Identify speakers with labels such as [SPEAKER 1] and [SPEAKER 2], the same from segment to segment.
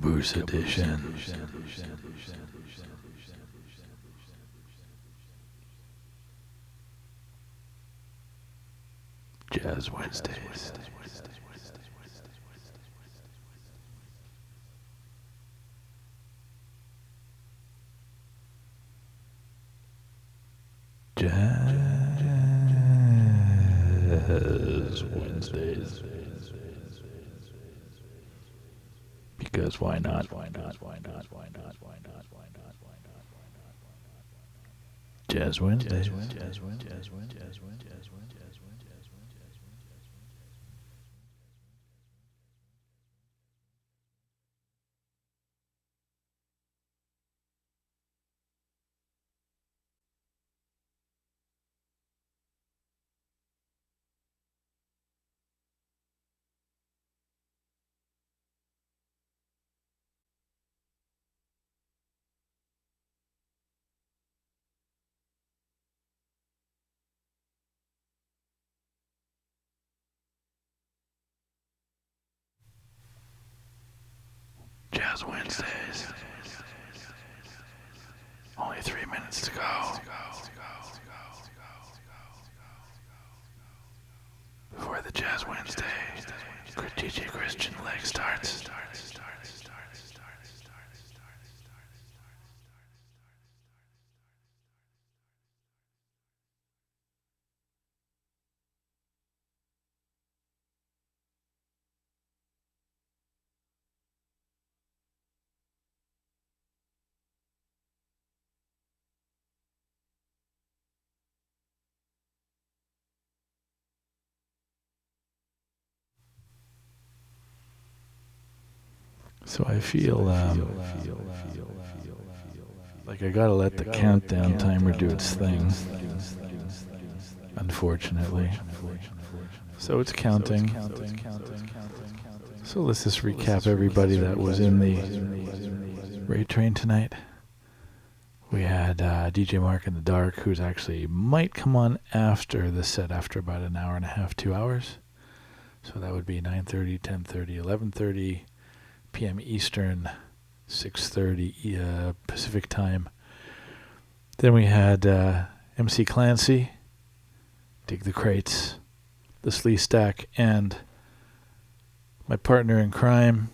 [SPEAKER 1] Caboose Edition. Jazz Wednesdays. Jazz Wednesdays. Because why not? Why not? Why not? Why not? Why not? Why not? Why not? Why not? Jazz Wednesdays. Jazz Wednesdays. Jazz Wednesdays. Jazz Wednesdays. Jazz Wednesdays. Jazz Wednesdays. Jazz Wednesdays. Only 3 minutes to go. Before the Jazz Wednesday, DJ Christian leg starts. So I feel like I gotta let the countdown timer do its thing, unfortunately. So it's counting. So let's just recap everybody that was in the raid train tonight. We had DJ Mark in the Dark, who's actually might come on after the set, after about an hour and a half, 2 hours. So that would be 9:30, 10:30, 11:30 p.m. Eastern, 6:30 Pacific time. Then we had MC Clancy, Dig the Crates, the Slee Stack, and my partner in crime,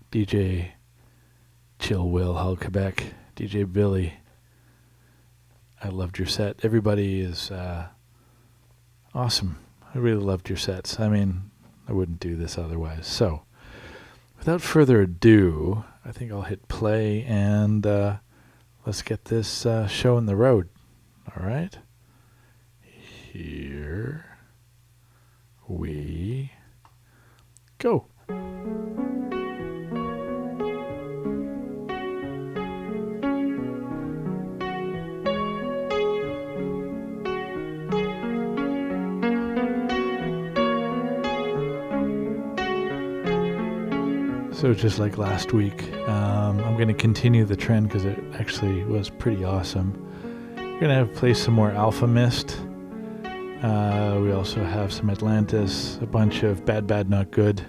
[SPEAKER 1] DJ Chill Will Hull Quebec, DJ Billy. I loved your set. Everybody is awesome. I really loved your sets. I mean, I wouldn't do this otherwise. So, without further ado, I think I'll hit play and let's get this show on the road. All right? Here we go. So just like last week, I'm going to continue the trend because it actually was pretty awesome. We're going to play some more Alpha Mist. We also have some Atlantis, a bunch of Bad Bad Not Good.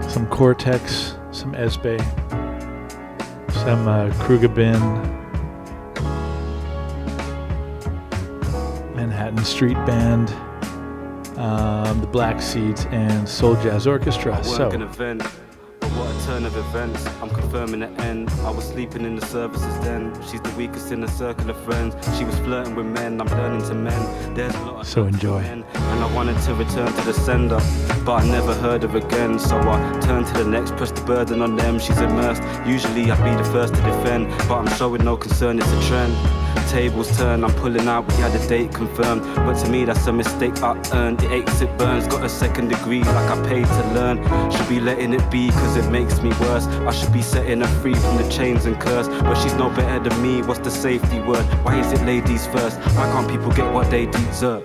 [SPEAKER 1] Some Cortex, some Esbe, some Krugabin, Manhattan Street Band, the Black Seeds, and Soul Jazz Orchestra. So,
[SPEAKER 2] an event, but what a turn of events. I'm confirming the end. I was sleeping in the services then. She's the weakest in a circle of friends. She was flirting with men. I'm learning to mend. There's a lot of
[SPEAKER 1] so enjoy.
[SPEAKER 2] And I wanted to return to the sender, but I never heard her again. So I turned to the next, pressed the burden on them. She's immersed. Usually I'd be the first to defend, but I'm showing no concern. It's a trend. Tables turn, I'm pulling out, we had a date confirmed. But to me that's a mistake I earned. It aches, it burns, got a second degree like I paid to learn. Should be letting it be cause it makes me worse. I should be setting her free from the chains and curse. But she's no better than me, what's the safety word? Why is it ladies first? Why can't people get what they deserve?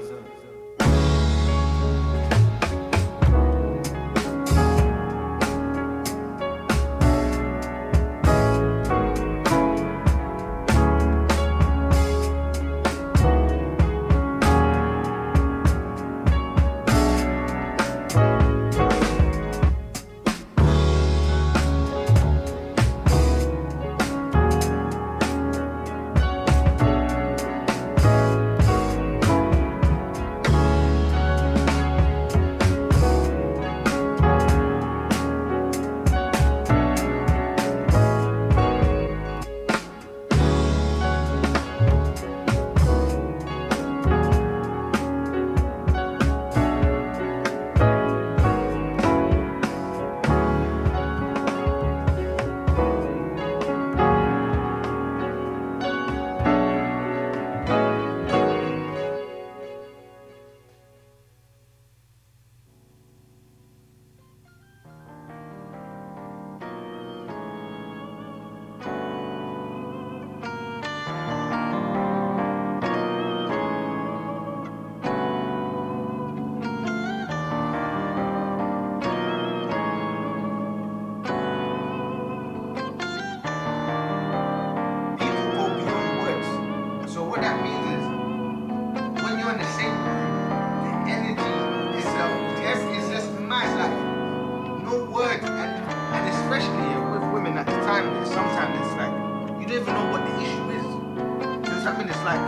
[SPEAKER 3] sometimes it's like you don't even know what the issue is. So I mean, it's like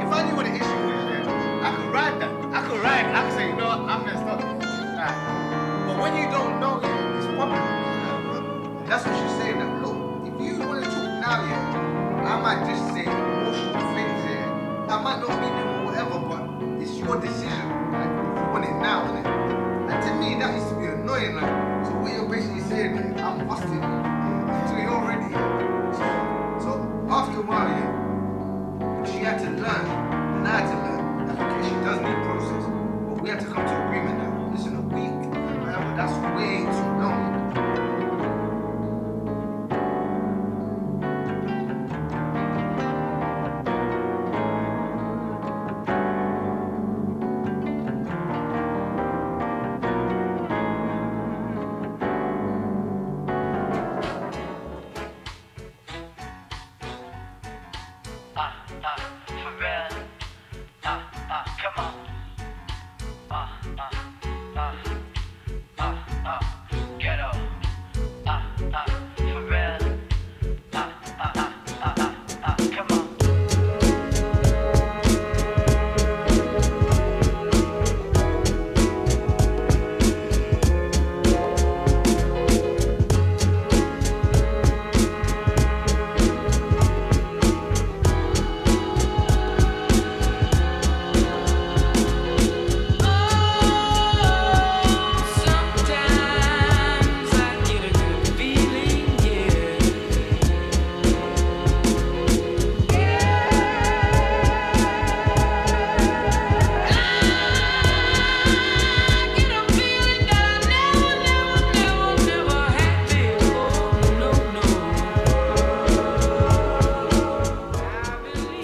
[SPEAKER 3] if I knew what the issue is, then I could ride that. I could say, you know what, I messed up. Right. But when you don't know, it's popping. That's what she's saying. That look, if you want to talk now, I might just say emotional things here. I might not mean them or whatever, but it's your decision. Like, if you want it now, innit? And to me, that used to be annoying. Like, so what you're basically saying, I'm busted. So you're already. So after a while, she had to learn, and I had to learn. That okay, she does need process, but we had to come to agreement that listen, a week and whatever, that's way too long.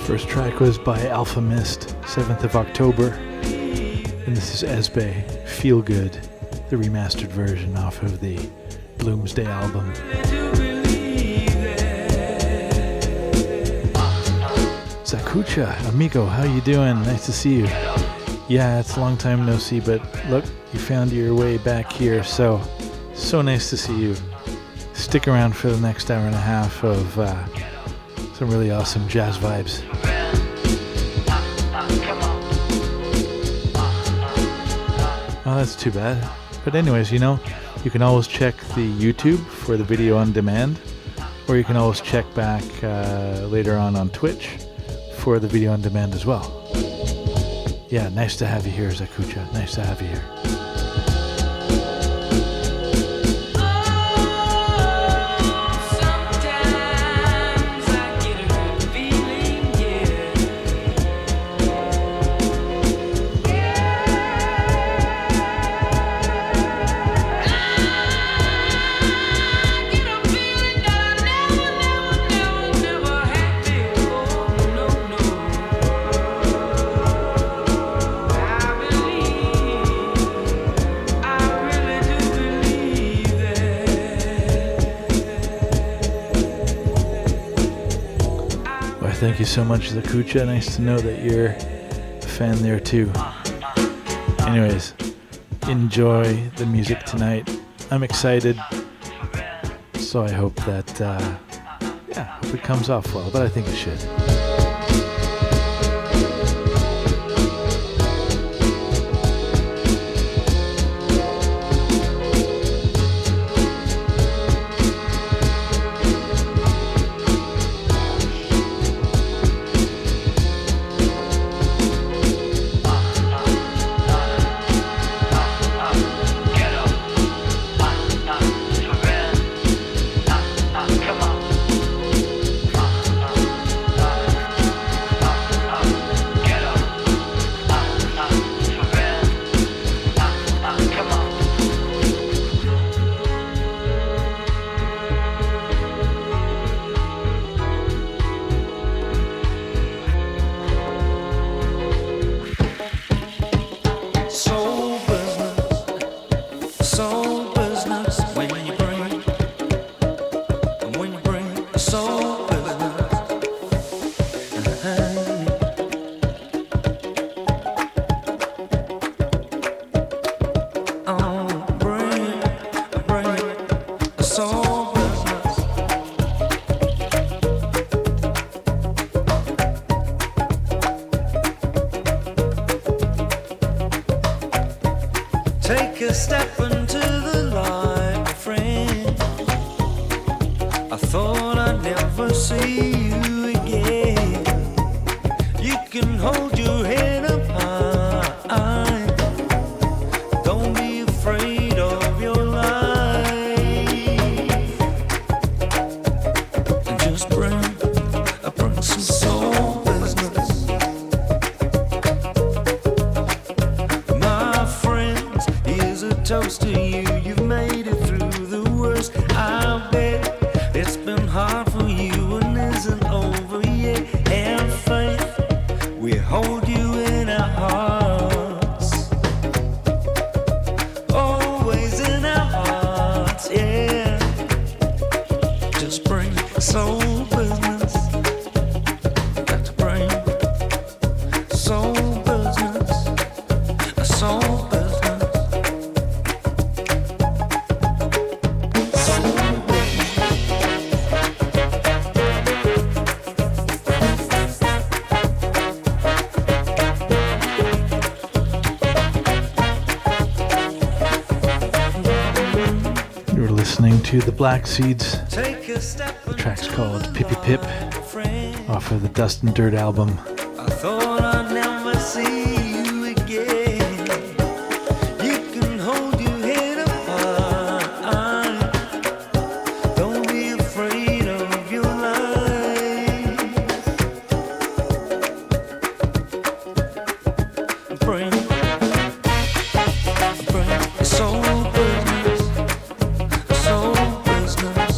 [SPEAKER 1] First track was by Alpha Mist, 7th of October. And this is Esbe, Feel Good, the remastered version off of the Bloomsday album. Zakucha, amigo, how you doing? Nice to see you. Yeah, it's a long time no see, but look, you found your way back here, so nice to see you. Stick around for the next hour and a half of some really awesome jazz vibes. Oh, that's too bad. But anyways, you can always check the YouTube for the video on demand, or you can always check back later on Twitch for the video on demand as well. Yeah, nice to have you here, Zakucha. Nice to have you here. Thank you so much, Zakucha. Nice to know that you're a fan there too. Anyways, enjoy the music tonight. I'm excited, so I hope that, hope it comes off well, but I think it should.
[SPEAKER 4] step into the light, my friend. I thought I'd never see you again. You can hold your head up high. Don't be afraid of your life. And just bring some soul business. My friends, here's a toast to you. You've made it through the worst. I bet it's been hard for you and isn't over yet. And faith, we hold you in our hearts. Always in our hearts, yeah. Just bring soul business. Got to bring soul business. Soul business.
[SPEAKER 1] You're listening to the Black Seeds.
[SPEAKER 4] Take a step.
[SPEAKER 1] The track's called Pippy Pip off of the Dust and Dirt album.
[SPEAKER 4] I thought I'd never see you again. You can hold your head up high. Don't be afraid of your life. Bring soul business, soul business.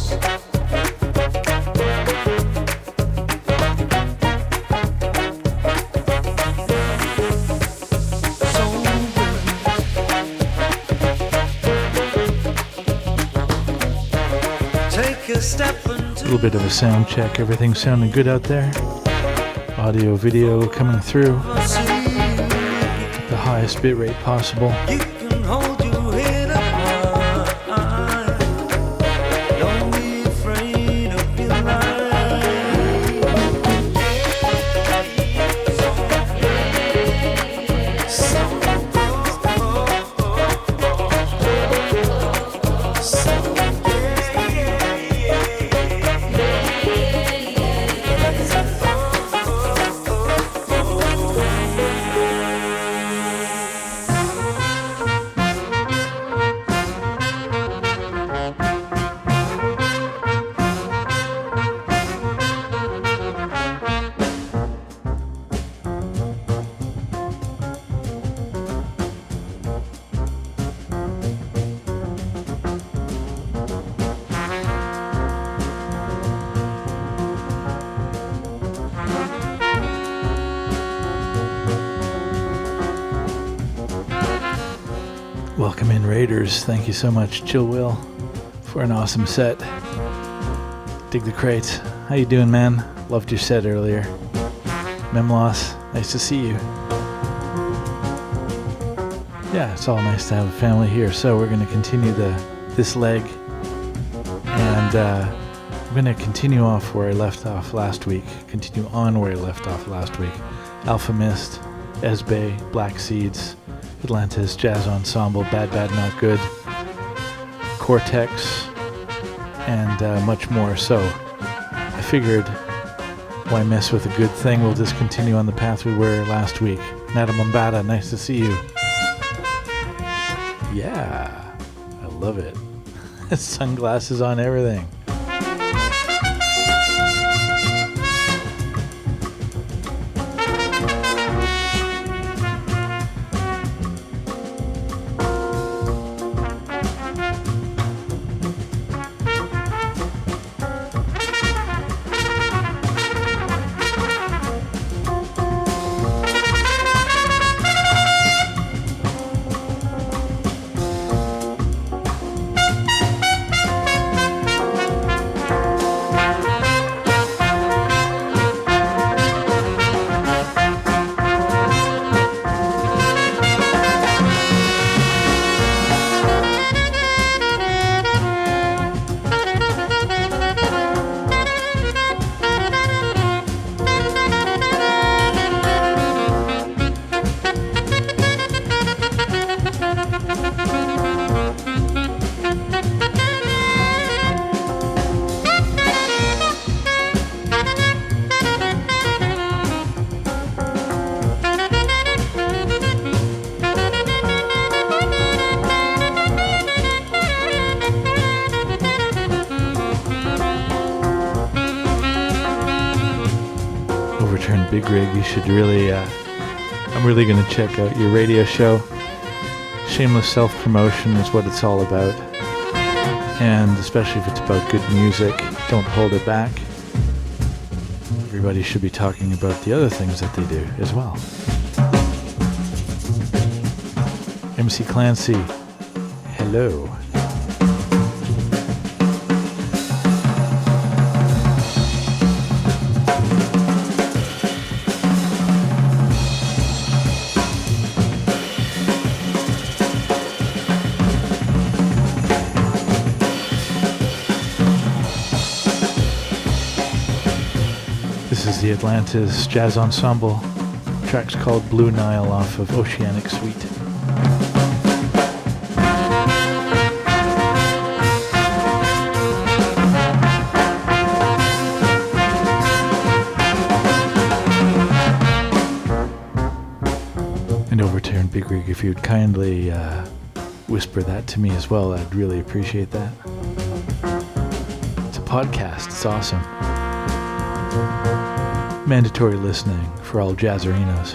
[SPEAKER 1] A little bit of a sound check. Everything sounding good out there? Audio, video coming through. The highest bit rate possible.
[SPEAKER 4] You can hold your head up high. Don't be afraid of your
[SPEAKER 1] Welcome in, Raiders. Thank you so much, Chill Will, for an awesome set. Dig the crates. How you doing, man? Loved your set earlier. Memloss, nice to see you. Yeah, it's all nice to have a family here. So we're going to continue this leg, and I'm going to continue off where I left off last week. Continue on where I left off last week. Alpha Mist, Esbe, Black Seeds, Atlantis, Jazz Ensemble, Bad Bad Not Good, Cortex, and much more. So I figured, why mess with a good thing? We'll just continue on the path we were last week. Nada Mombada, nice to see you. Yeah, I love it. Sunglasses on everything. Overturned Big Rig. You should really, I'm really going to check out your radio show. Shameless self-promotion is what it's all about. And especially if it's about good music, don't hold it back. Everybody should be talking about the other things that they do as well. MC Clancy, hello. This is the Atlantis Jazz Ensemble. The track's called Blue Nile off of Oceanic Suite. And Overturned Big Rig, if you'd kindly whisper that to me as well, I'd really appreciate that. It's a podcast, it's awesome. Mandatory listening for all jazzerinos.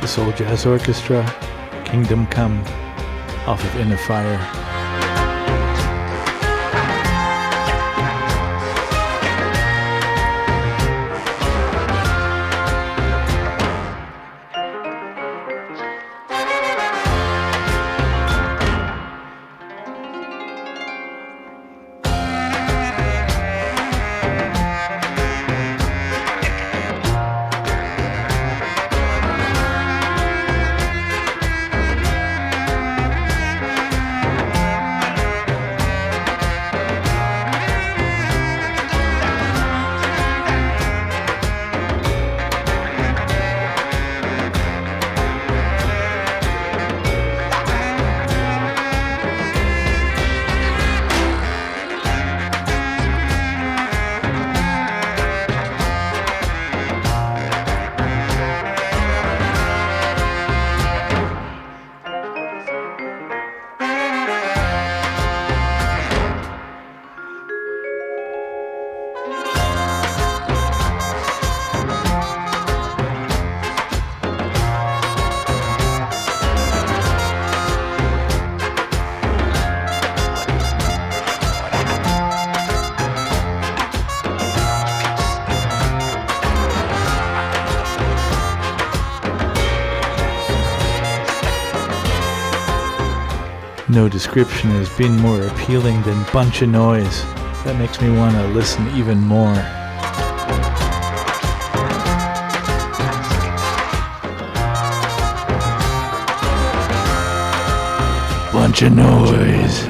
[SPEAKER 1] Soul Jazz Orchestra, Kingdom Come, off of In the Fire. No description has been more appealing than Bunch of Noise. That makes me want to listen even more. Bunch of Noise.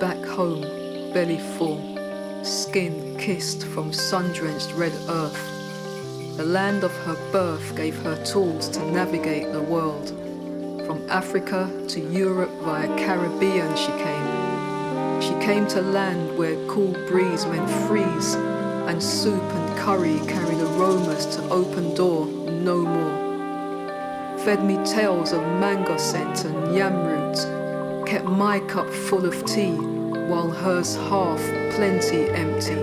[SPEAKER 5] back home, belly full, skin kissed from sun-drenched red earth. The land of her birth gave her tools to navigate the world. From Africa to Europe via Caribbean she came. She came to land where cool breeze went freeze, and soup and curry carried aromas to open door no more. Fed me tales of mango scent and yam roots, kept my cup full of tea, while hers half plenty empty.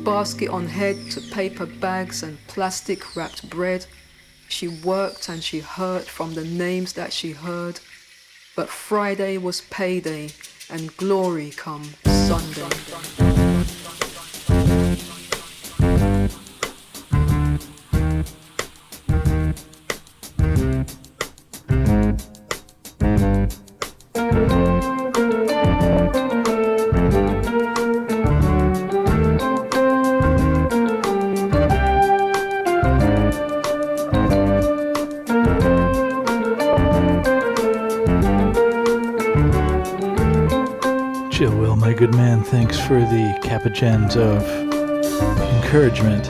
[SPEAKER 5] Basket on head to paper bags and plastic wrapped bread. She worked and she hurt from the names that she heard. But Friday was payday and glory come Sunday.
[SPEAKER 1] Good man, thanks for the capuchins of encouragement.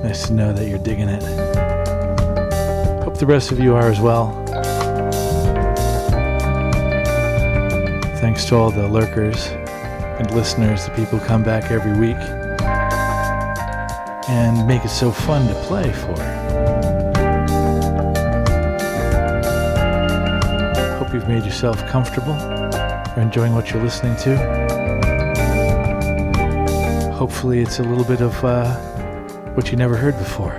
[SPEAKER 1] Nice to know that you're digging it. Hope the rest of you are as well. Thanks to all the lurkers and listeners, the people who come back every week and make it so fun to play for. Hope you've made yourself comfortable. Enjoying what you're listening to. Hopefully it's a little bit of what you never heard before.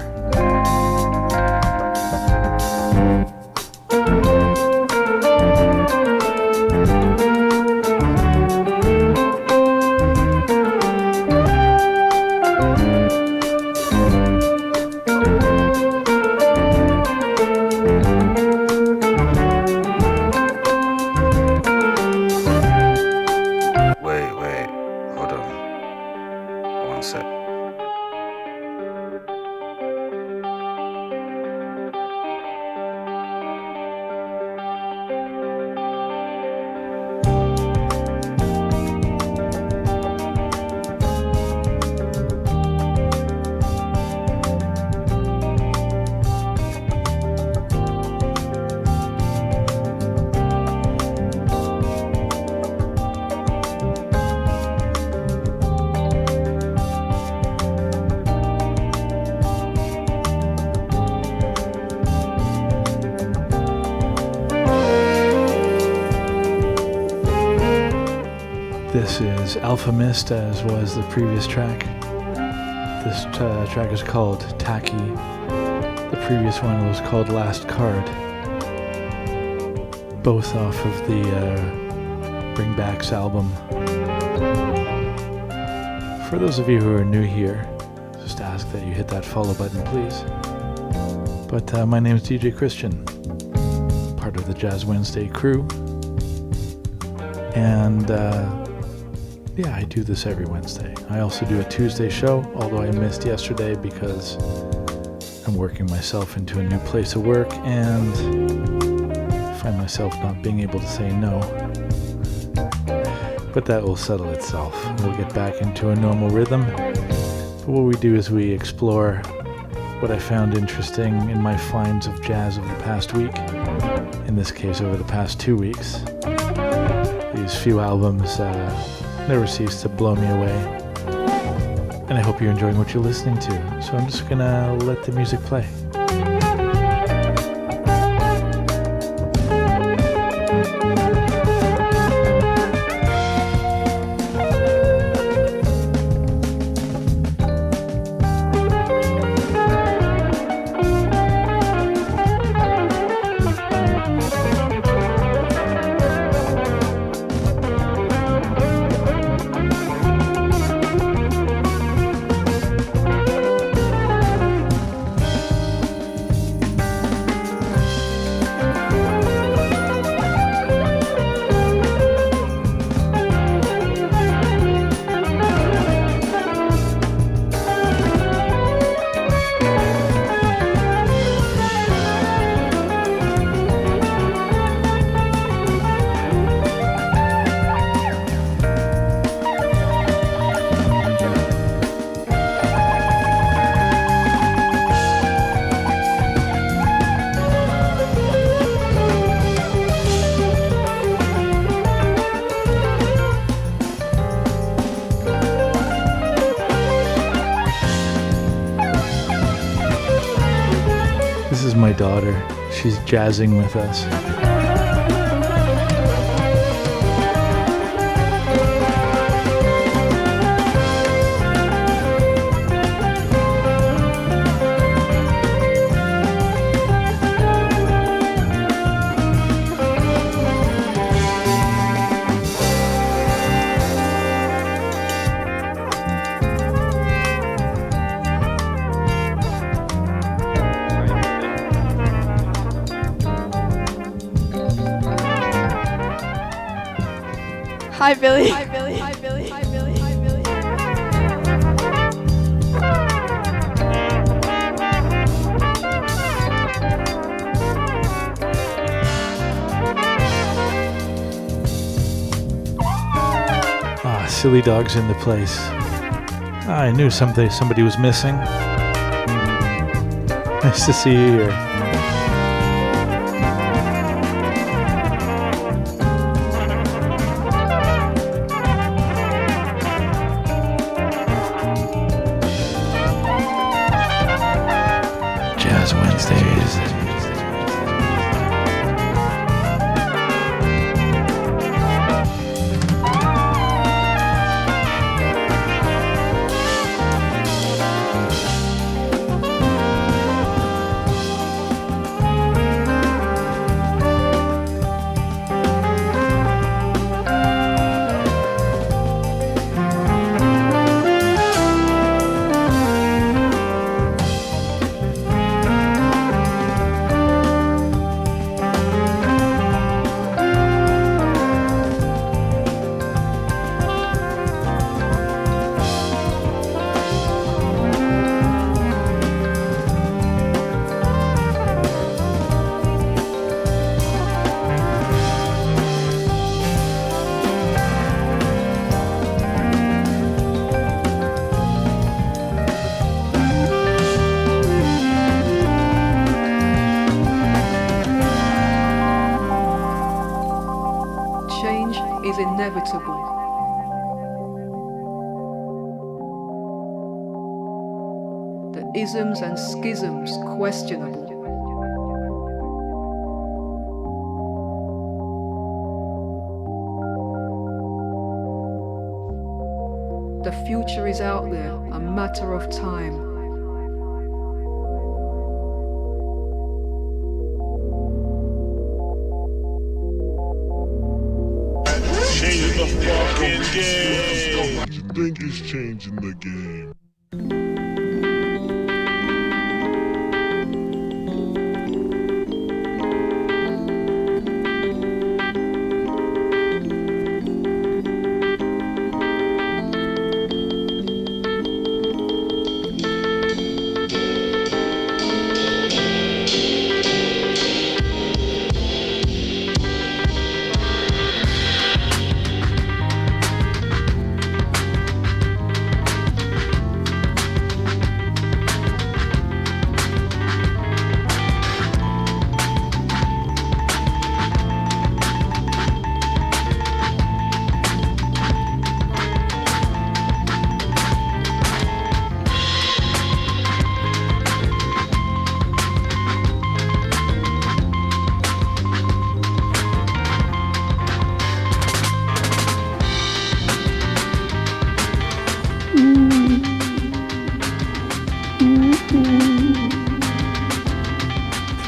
[SPEAKER 1] This is Alpha Mist, as was the previous track. This track is called Tacky. The previous one was called Last Card. Both off of the Bring Backs album. For those of you who are new here, just ask that you hit that follow button, please. But my name is DJ Christian, part of the Jazz Wednesday crew. And yeah, I do this every Wednesday. I also do a Tuesday show, although I missed yesterday because I'm working myself into a new place of work and find myself not being able to say no. But that will settle itself. We'll get back into a normal rhythm. But what we do is we explore what I found interesting in my finds of jazz over the past week. In this case, over the past 2 weeks. These few albums never cease to blow me away. And I hope you're enjoying what you're listening to. So I'm just gonna let the music play. My daughter, she's jazzing with us.
[SPEAKER 6] Hi, Billy.
[SPEAKER 7] Hi, Billy. Hi, Billy. Hi, Billy. Hi, Billy.
[SPEAKER 1] Ah, silly dog's in the place. I knew somebody was missing. Nice to see you here. Wednesdays.
[SPEAKER 5] inevitable. The isms and schisms questionable. The future is out there, a matter of time.
[SPEAKER 6] Changing the fucking game. You think it's changing the game?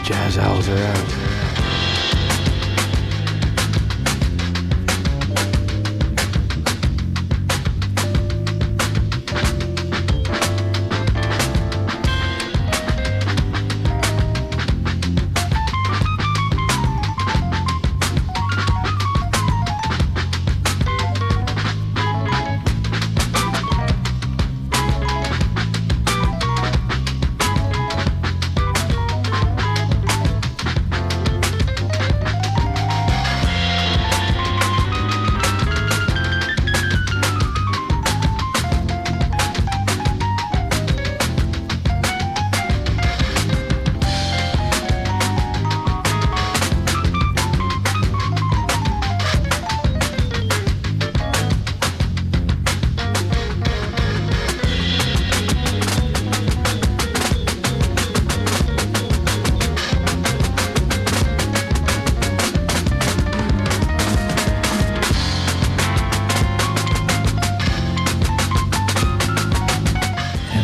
[SPEAKER 1] Jazz owls are out.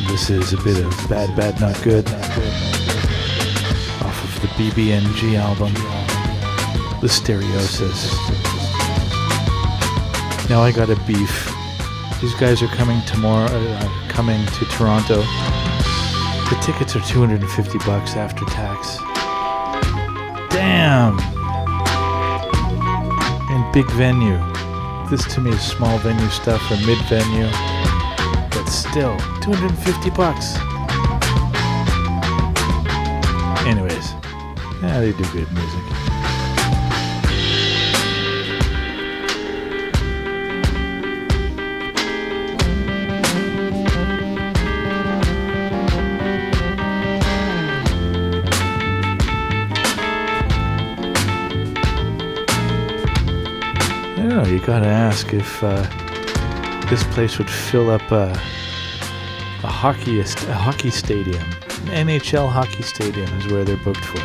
[SPEAKER 1] This is a bit of Bad Bad Not Good off of the BBNG album, The Stereosis. Now I got a beef. These guys are coming coming to Toronto. The tickets are $250 after tax. Damn! And big venue. This to me is small venue stuff or mid venue. But still, $250. Anyways, yeah, they do good music. I don't know, you gotta ask if this place would fill up a hockey stadium. An NHL hockey stadium is where they're booked for.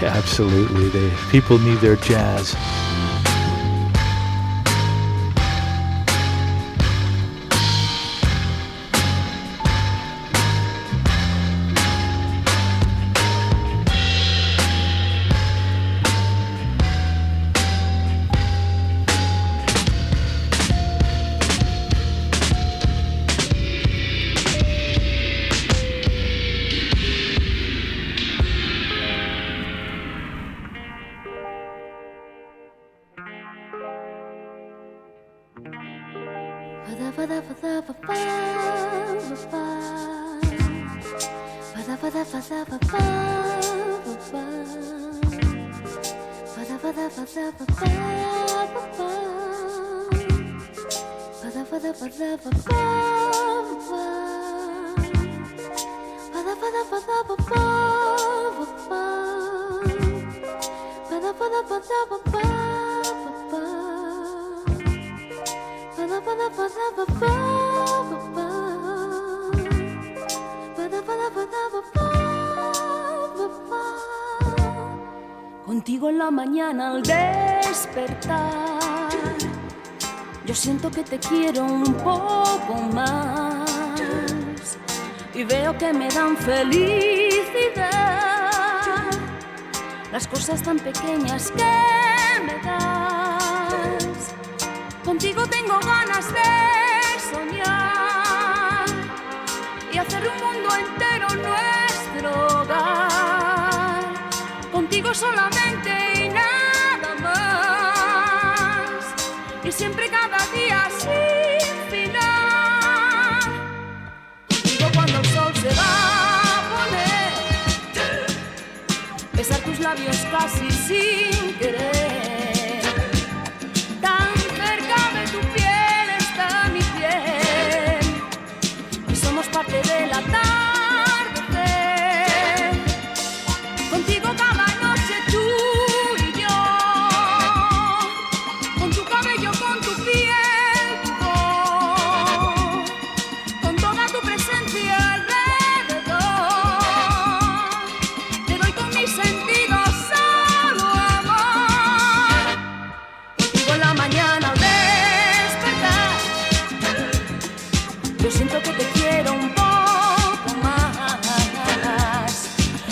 [SPEAKER 1] Yeah, absolutely. People need their jazz.
[SPEAKER 8] la mañana al despertar, yo siento que te quiero un poco más y veo que me dan felicidad las cosas tan pequeñas que me das. Contigo tengo ganas de soñar y hacer un mundo entero nuestro hogar. Contigo solamente y nada más, y siempre cada día sin final. Contigo cuando el sol se va a poner, besar tus labios casi sin querer. Tan cerca de tu piel está mi piel y somos parte de la tarde. Contigo cada noche tú y yo, con tu cabello, con tu piel, tu voz, con toda tu presencia alrededor. Te doy con mis sentidos solo amor. Contigo en la mañana al despertar, yo siento que te quiero un poco más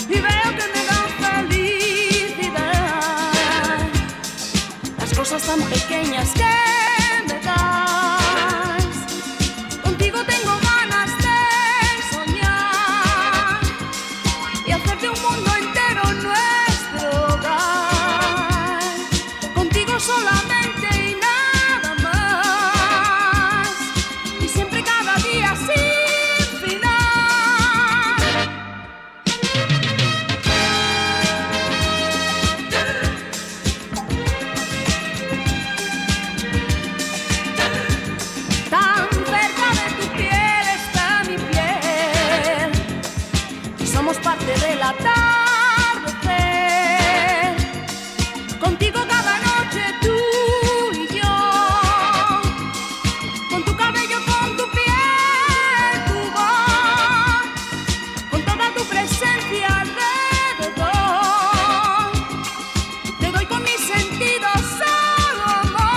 [SPEAKER 8] y veo que me dan felicidad las cosas tan pequeñas que me das. Contigo tengo ganas de soñar y hacer de un mundo entero nuestro hogar. Contigo solamente y nada más, y siempre cada día sin final. Tan cerca de tu piel está mi piel y somos parte de la atardecer. Contigo cada noche tú y yo, con tu cabello, con tu piel, tu voz, con toda tu presencia alrededor. Te doy con mis sentidos solo amor.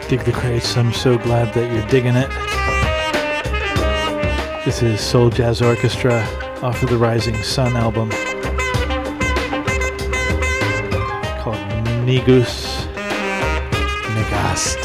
[SPEAKER 1] Dig the Crates. I'm so glad that you're digging it. This is Soul Jazz Orchestra off of the Rising Sun album called Nigus Negast.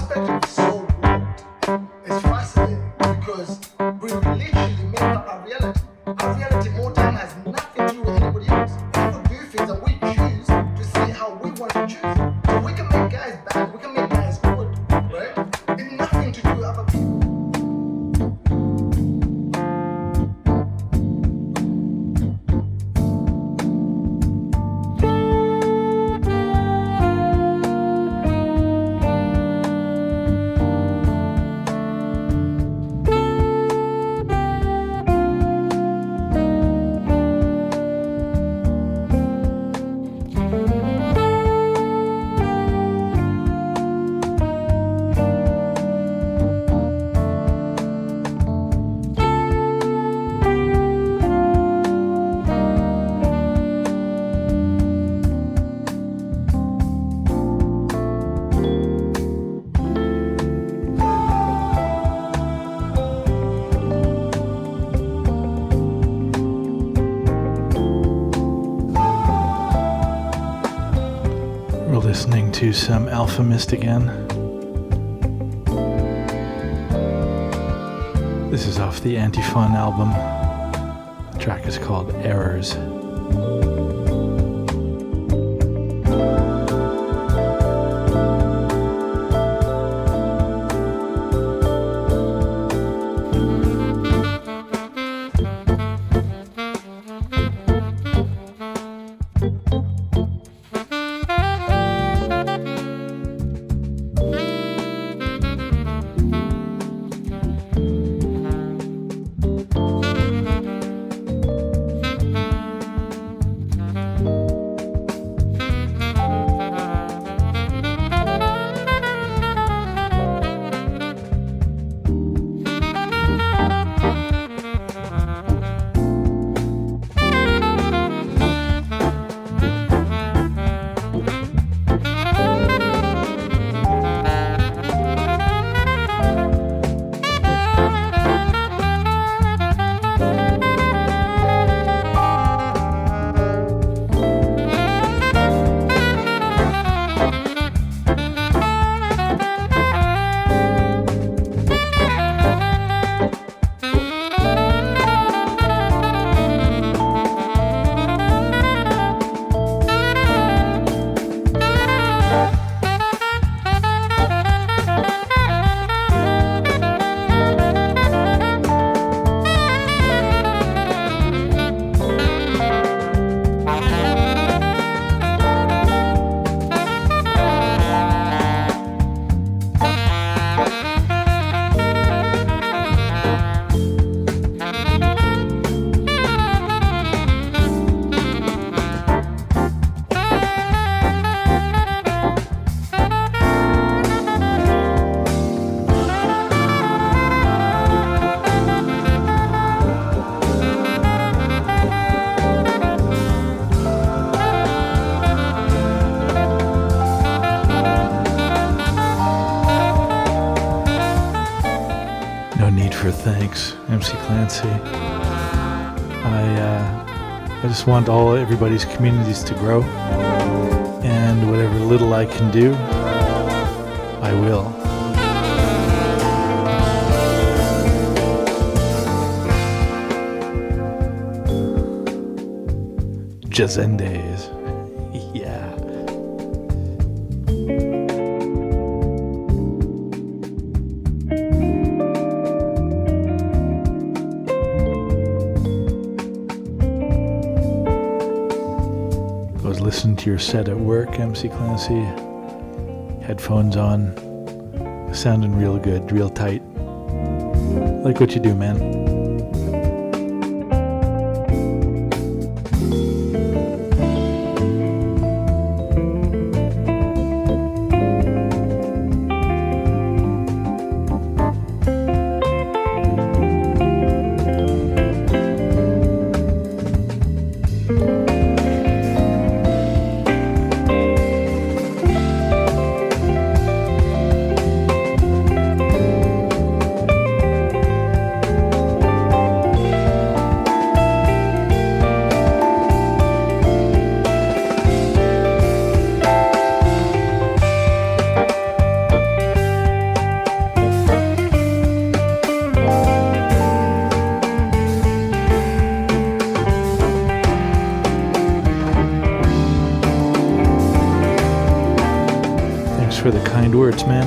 [SPEAKER 3] aspect of soul is fascinating because we literally make up our reality. Our reality more time has nothing to do with anybody else. People do things and we choose to see how we want to choose. So we can make guys bad, we can make guys good, right? It's nothing to do with other people.
[SPEAKER 1] We're listening to some Alpha Mist again. This is off the Antiphon album. The track is called Errors. Thanks, MC Clancy. I just want everybody's communities to grow, and whatever little I can do, I will. Wednesdaze. Yeah. Listen to your set at work, MC Clancy. Headphones on. Sounding real good, real tight. Like what you do, man. kind words, man.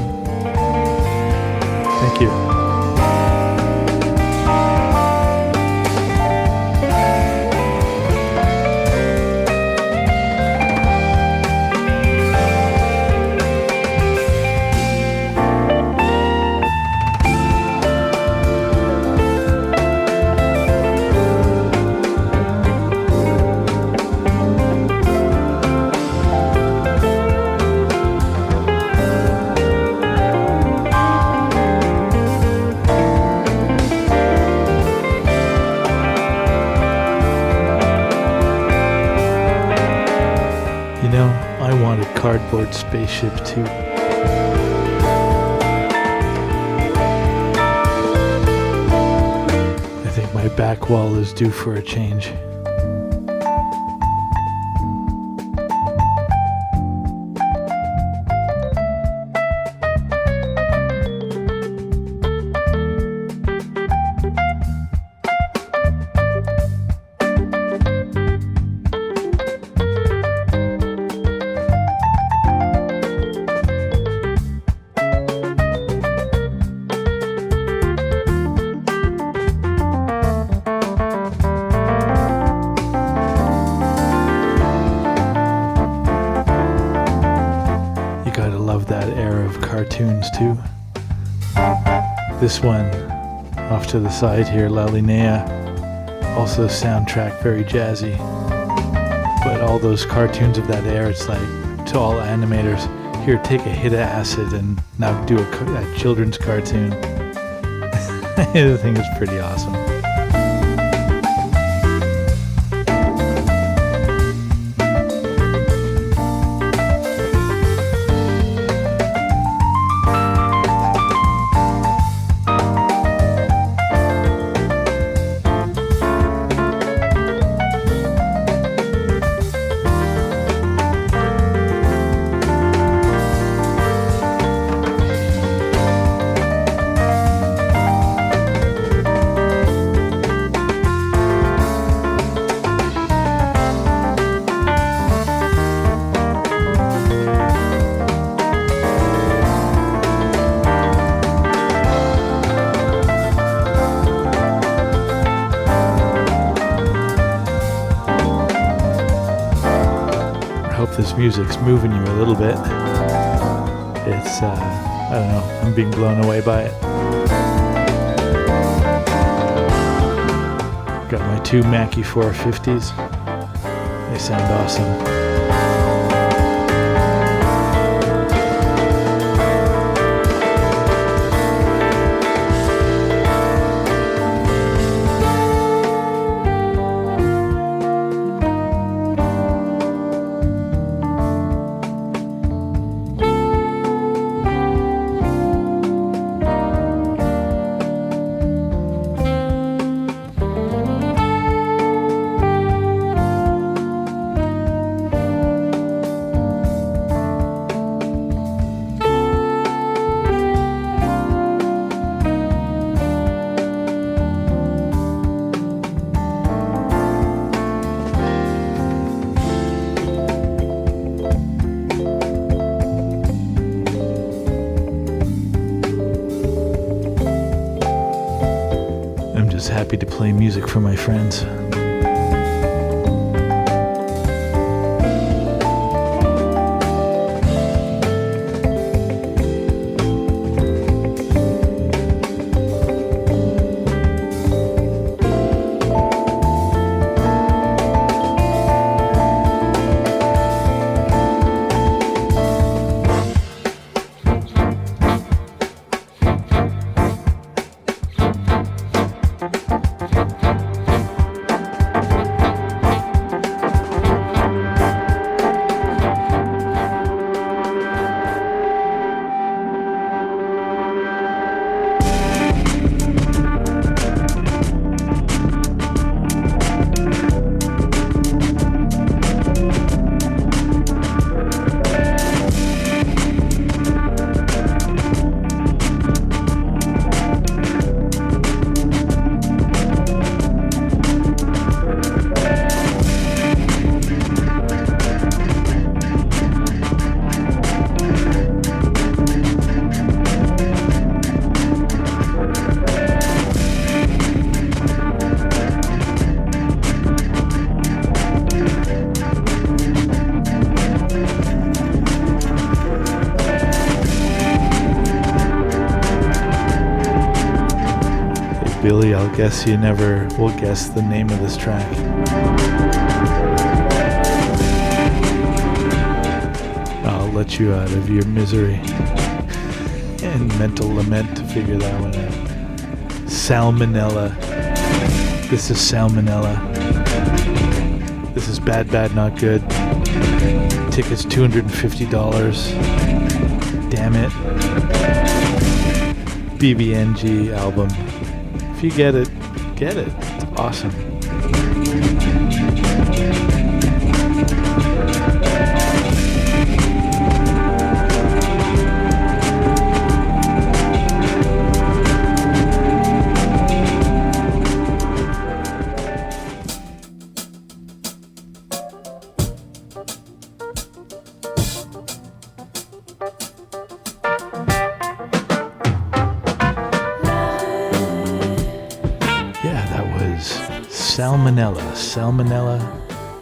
[SPEAKER 1] Thank you. Cardboard spaceship too. I think my back wall is due for a change. Too. This one off to the side here, La Linea, also soundtrack, very jazzy, but all those cartoons of that era, it's like to all animators, here, take a hit of acid and now do a children's cartoon. I think it's pretty awesome. This music's moving you a little bit. It's, I don't know, I'm being blown away by it. Got my two Mackie 450s. They sound awesome. Happy to play music for my friends. Billy, I'll guess you never will guess the name of this track. I'll let you out of your misery and mental lament to figure that one out. Salmonella. This is Salmonella. This is Bad Bad Not Good. Tickets $250. Damn it. BBNG album. If you get it, get it. It's awesome.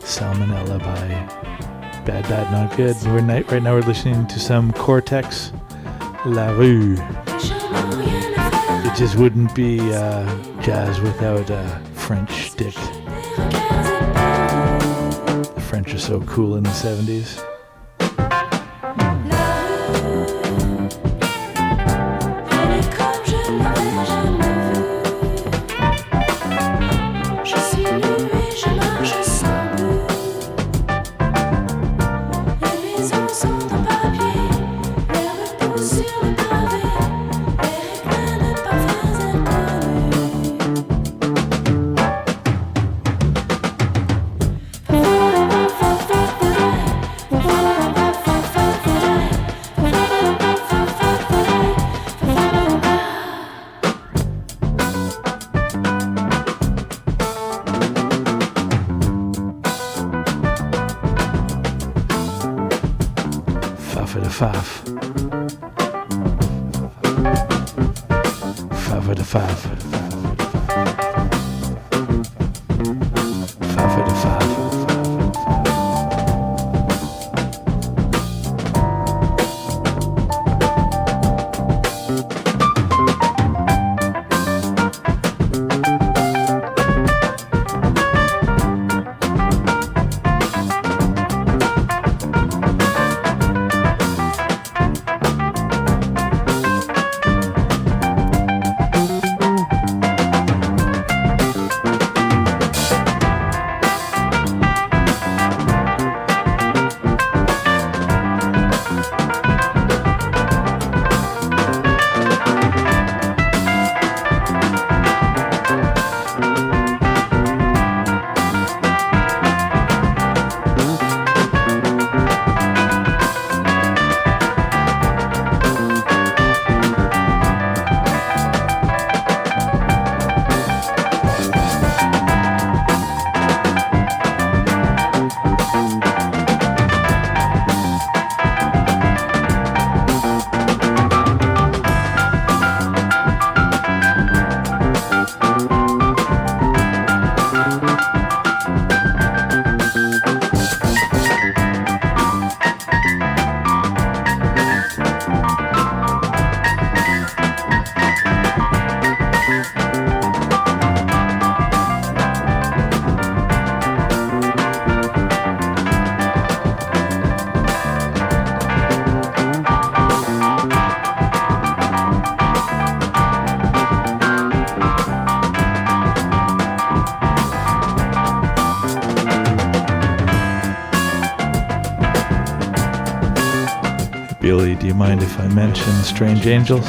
[SPEAKER 1] Salmonella by Bad Bad Not Good. Right now we're listening to some Cortex La Rue. It just wouldn't be jazz without a French stick. The French are so cool in the 70s. Billy, do you mind if I mention Strange Angels?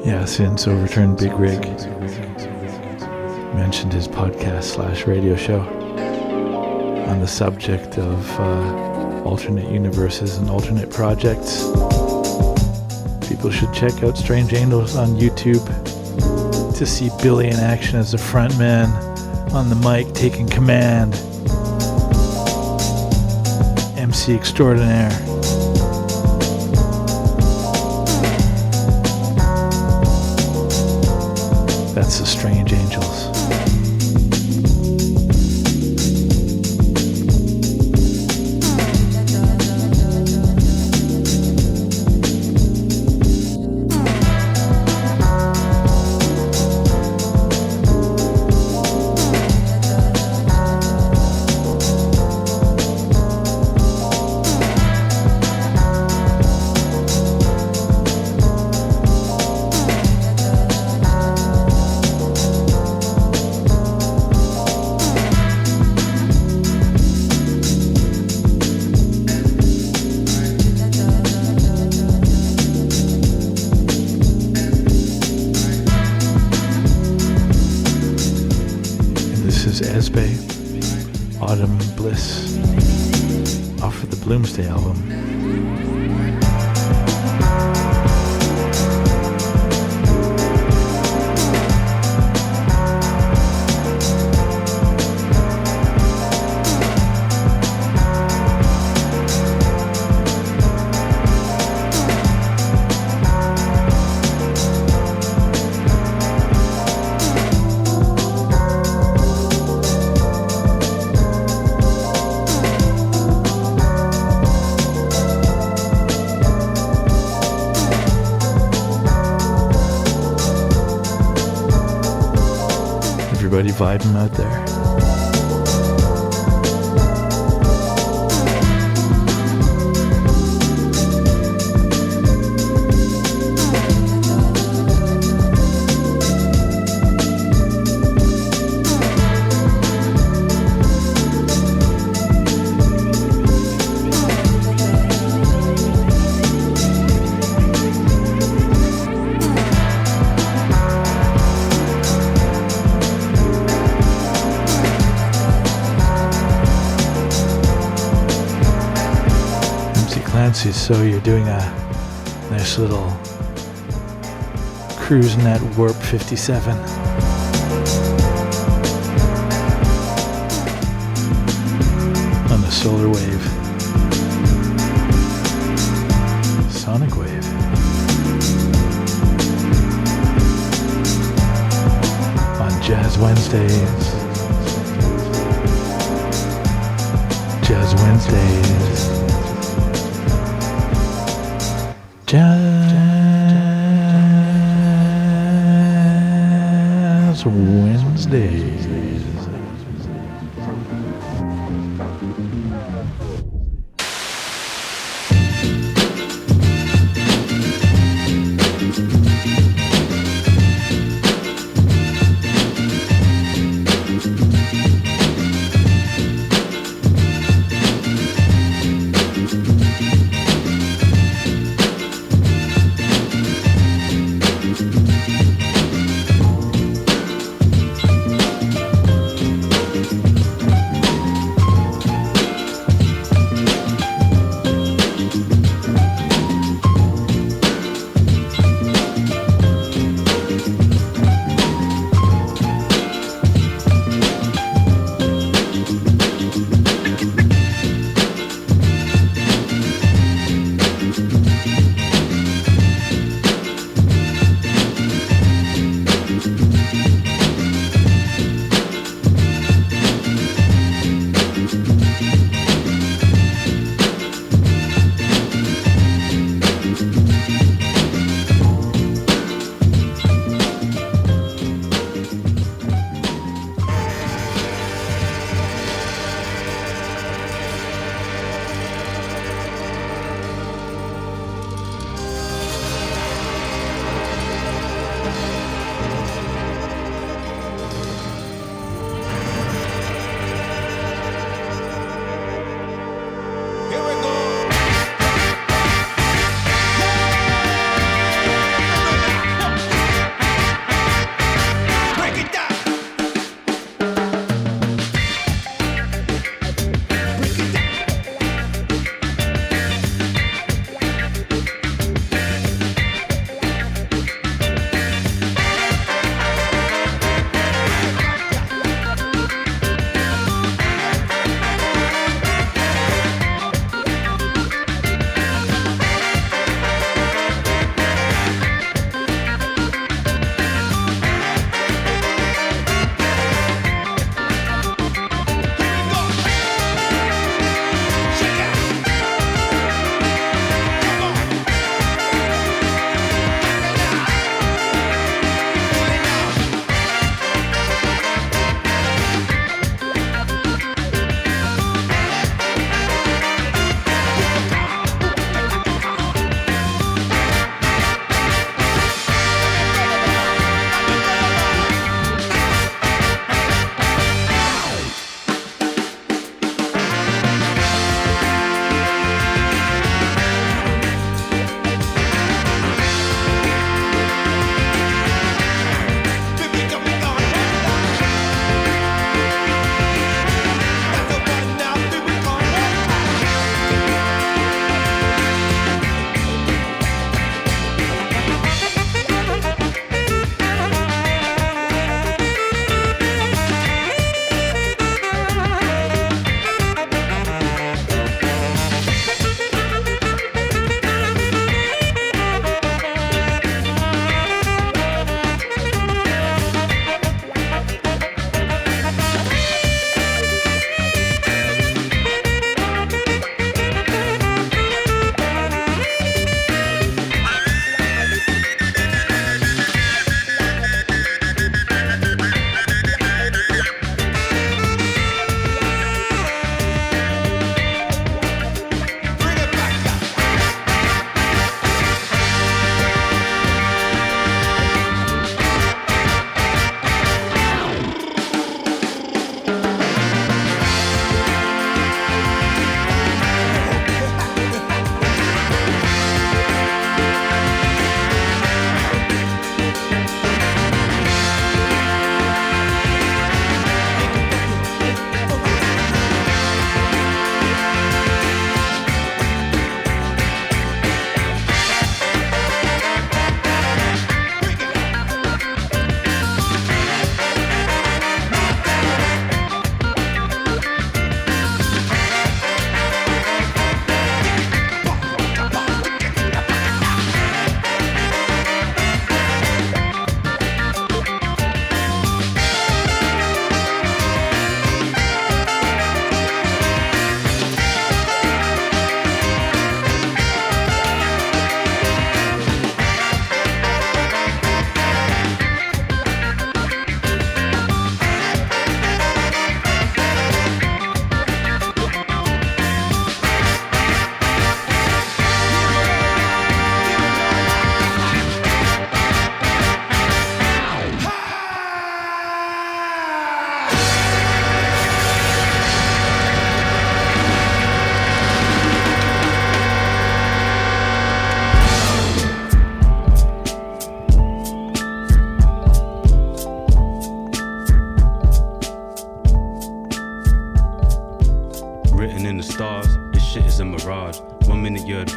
[SPEAKER 1] Yeah, since Overturned Big Rig mentioned his podcast / radio show on the subject of alternate universes and alternate projects. People should check out Strange Angels on YouTube to see Billy in action as a frontman on the mic taking command. MC extraordinaire. That's the Strange Angels. Autumn Bliss off of the Bloomsday album. Everybody vibing out there. So you're doing a nice little cruising at Warp 57. On the solar wave. Sonic wave. On Jazz Wednesdays. Jazz Wednesdays. Jazz Wednesdays.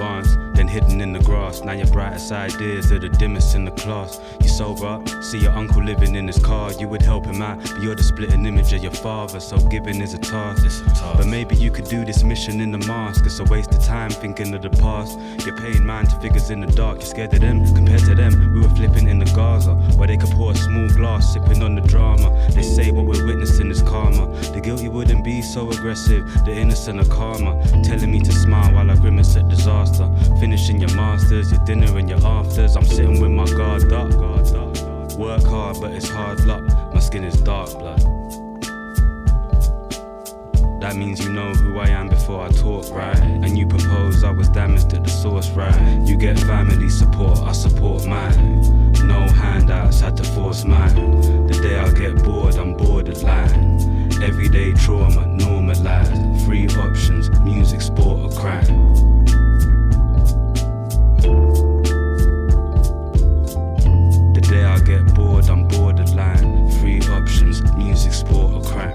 [SPEAKER 2] advanced, then hidden in the grass. Now your brightest ideas are the dimmest in the class. You sober up, see your uncle living in his car. You would help him out, but you're the splitting image of your father. So giving is a task. But maybe you could do this mission in the mask. It's a waste of time thinking of the past. You're paying mind to figures in the dark. You're scared of them, compared to them. We were flipping in the Gaza, where they could pour a small glass, sipping on the drama. They say what we're witnessing is karma. The guilty wouldn't be so aggressive, the innocent are karma. Telling me to smile while I grimace at disaster. Finishing your masters, your dinner and your afters. I'm sitting with my guard up. Work hard, but it's hard luck. My skin is dark blood. That means you know who I am before I talk, right? And you propose I was damaged at the source, right? You get family support, I support mine. No handouts, had to force mine. The day I get bored, I'm borderline. Everyday trauma, normalized. Free options, music, sport or crime. The day I get bored, I'm borderline. Free options, music, sport or crime.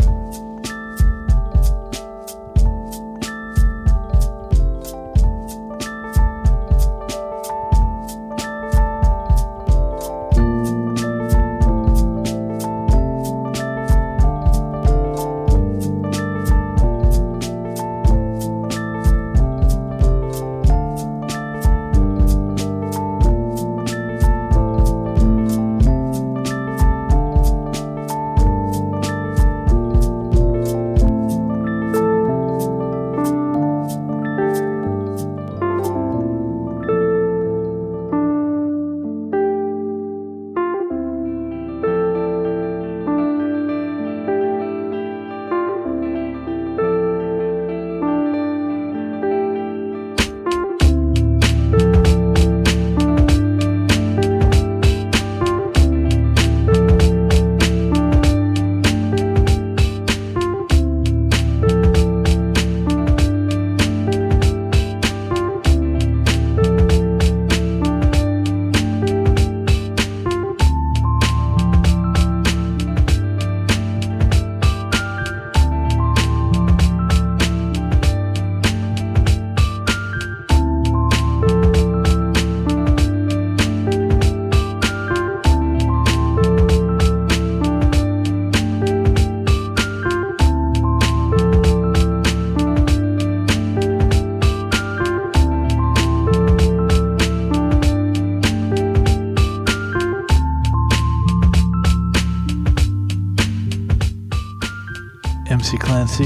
[SPEAKER 1] MC Clancy,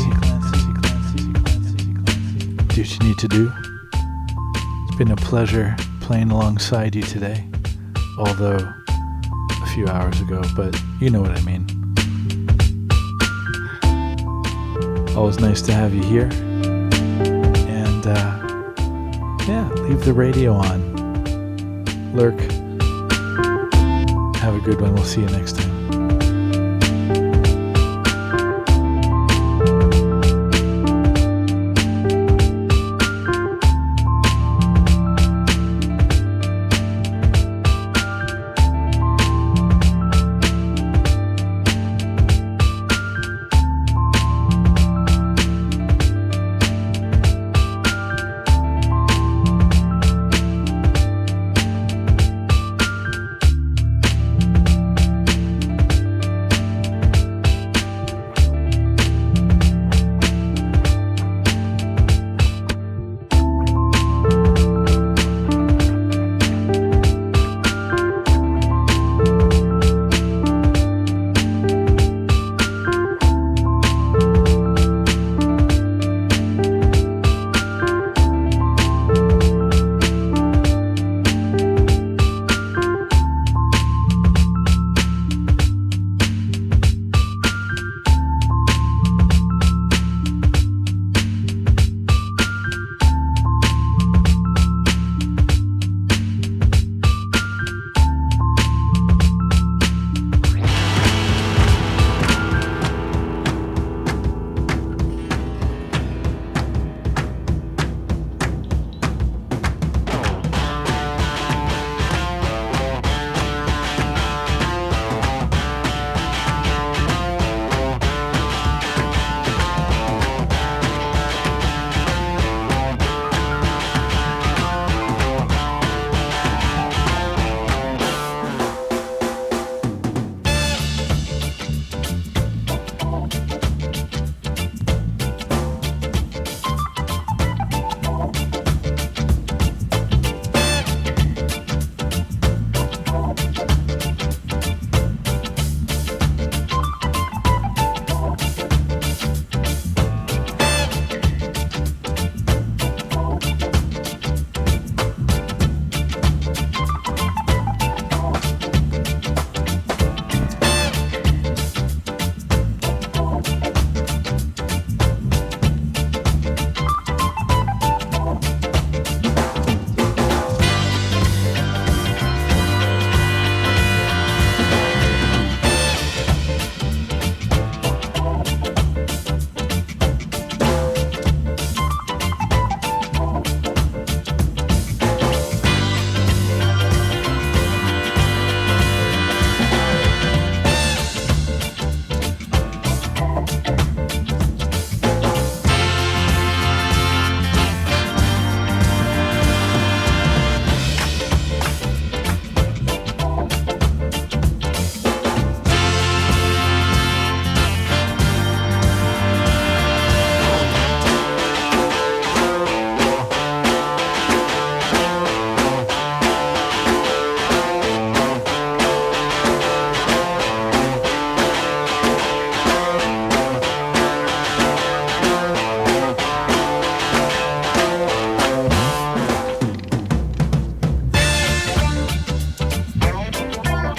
[SPEAKER 1] do what you need to do. It's been a pleasure playing alongside you today, although a few hours ago, but you know what I mean. Always nice to have you here. And yeah, leave the radio on. Lurk. Have a good one. We'll see you next time.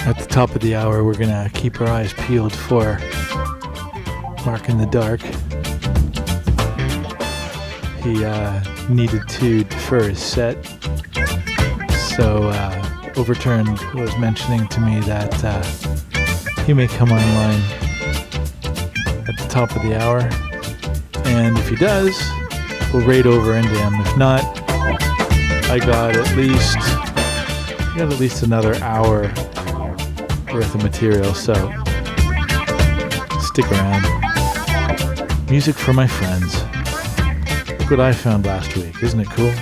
[SPEAKER 1] At the top of the hour, we're going to keep our eyes peeled for Mark in the Dark. He needed to defer his set, so Overturned was mentioning to me that he may come online at the top of the hour, and if he does, we'll raid over into him. If not, I got at least another hour worth of material, so stick around. Music for my friends. Look what I found last week. Isn't it cool?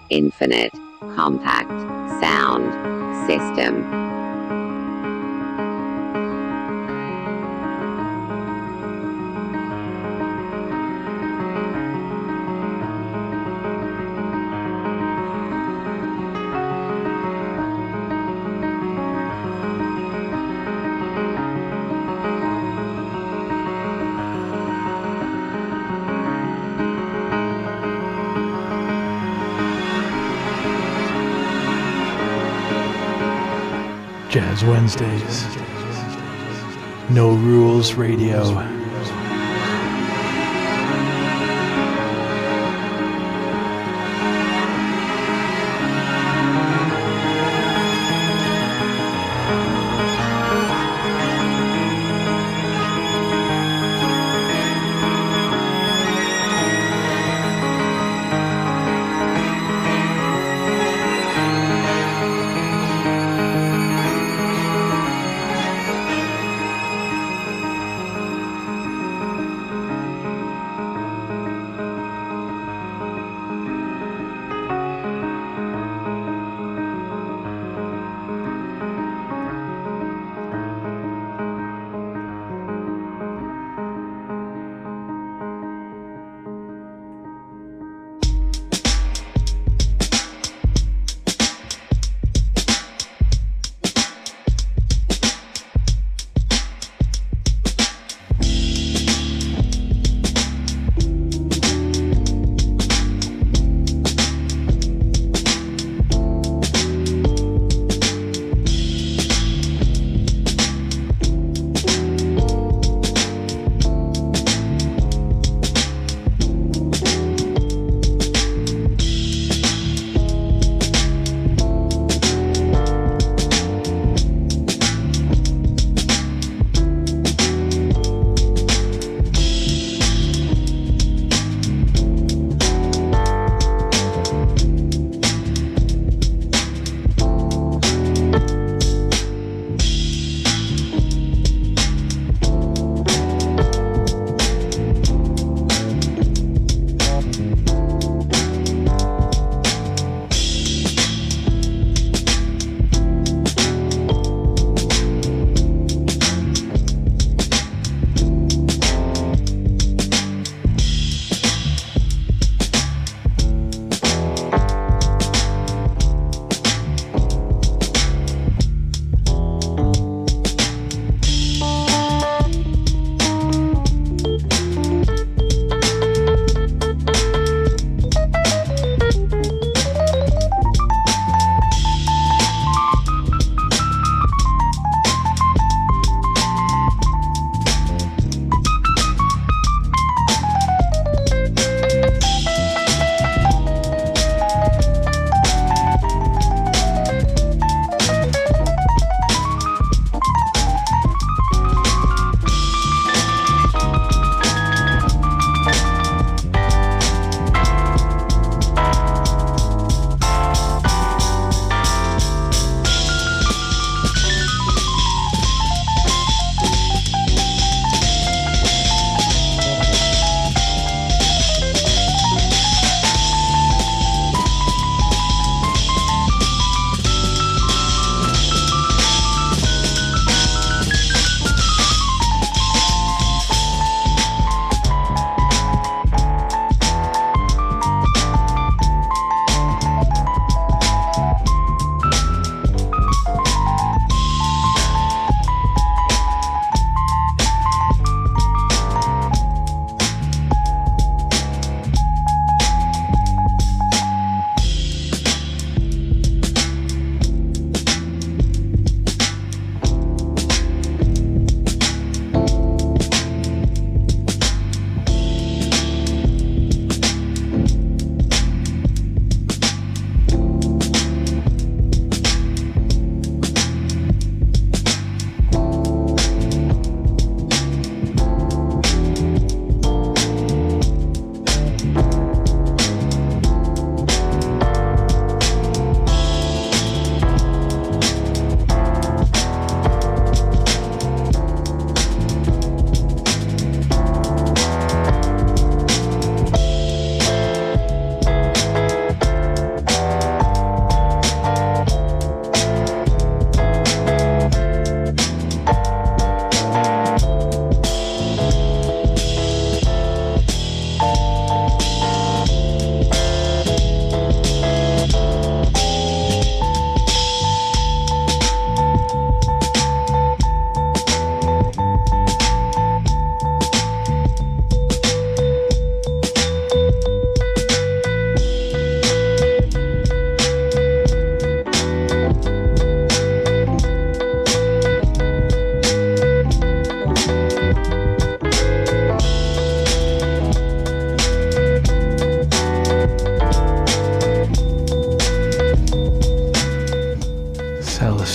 [SPEAKER 9] infinite, compact, sound, system.
[SPEAKER 1] Jazz Wednesdays. No Rules Radio.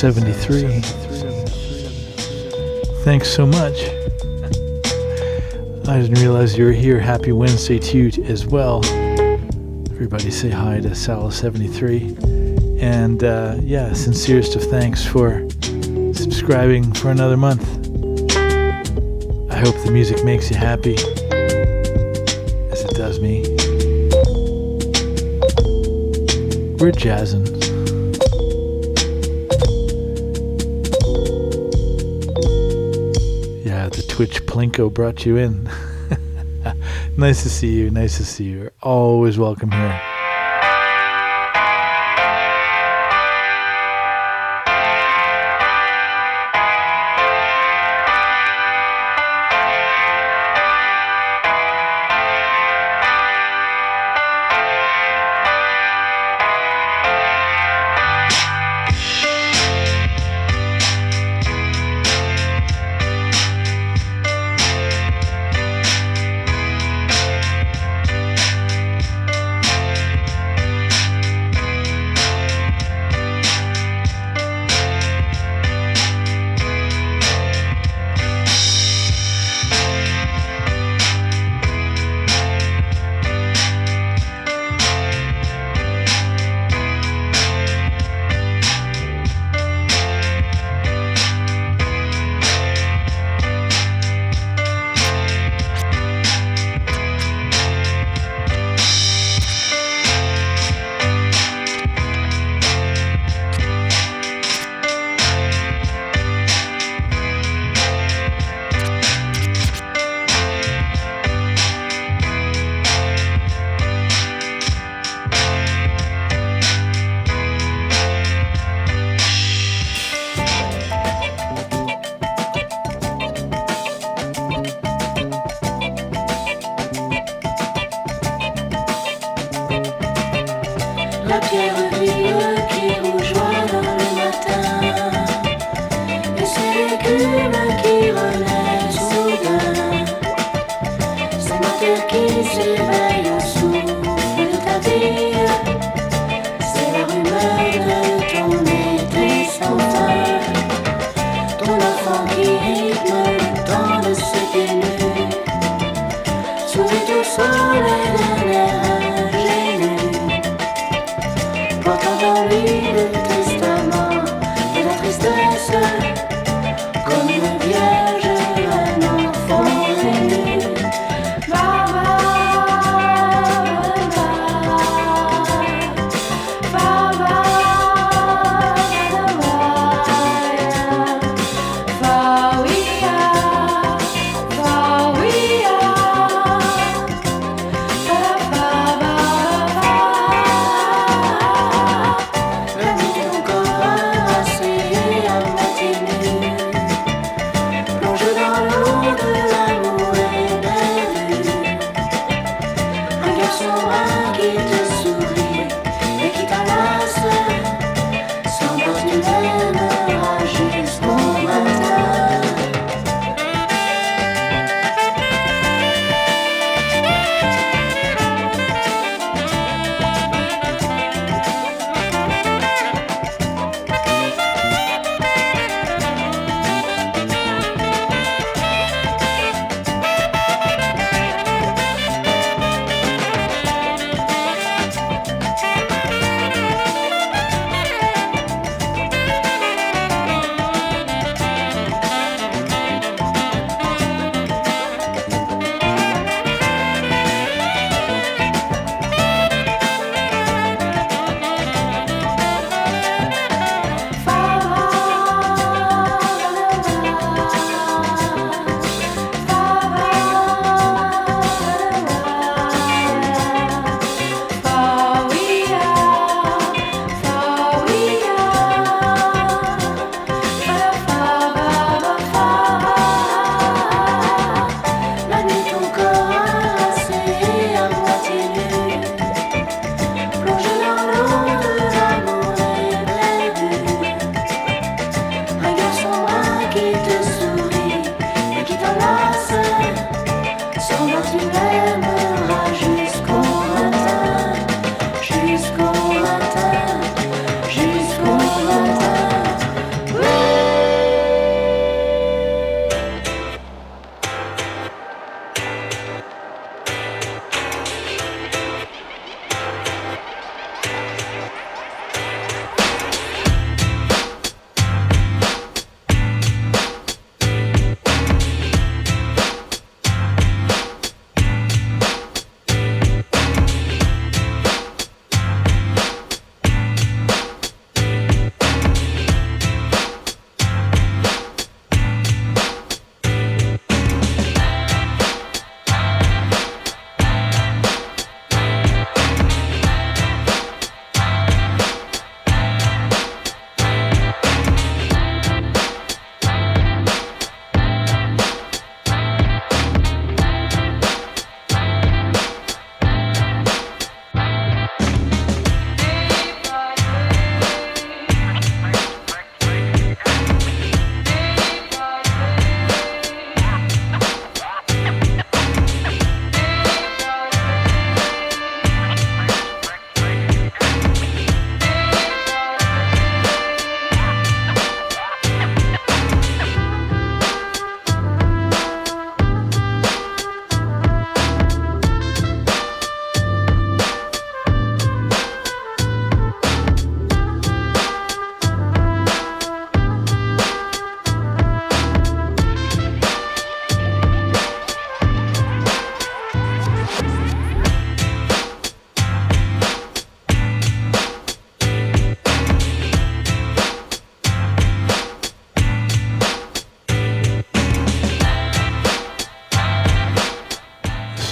[SPEAKER 1] 73. Thanks so much. I didn't realize you were here. Happy Wednesday to you as well. Everybody say hi to Sala73. And yeah, sincerest of thanks for subscribing for another month. I hope the music makes you happy, as it does me. We're jazzing. Yeah, the Twitch Plinko brought you in. Nice to see you. Nice to see you. You're always welcome here.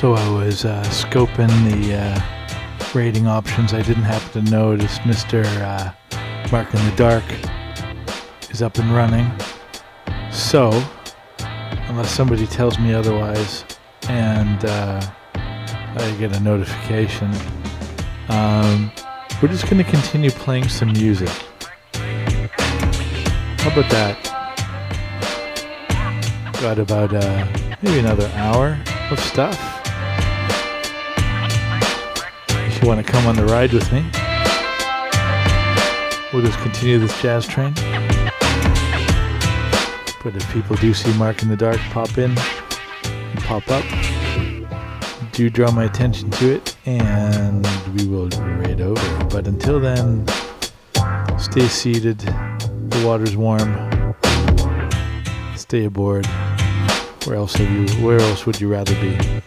[SPEAKER 1] Also, I was scoping the rating options. I didn't happen to notice Mr. Mark in the Dark is up and running. So, unless somebody tells me otherwise and I get a notification, we're just going to continue playing some music. How about that? Got about maybe another hour of stuff. If you want to come on the ride with me, we'll just continue this jazz train. But if people do see Mark in the Dark pop in and pop up, do draw my attention to it and we will raid over. But until then, stay seated, the water's warm, stay aboard. Where else would you rather be?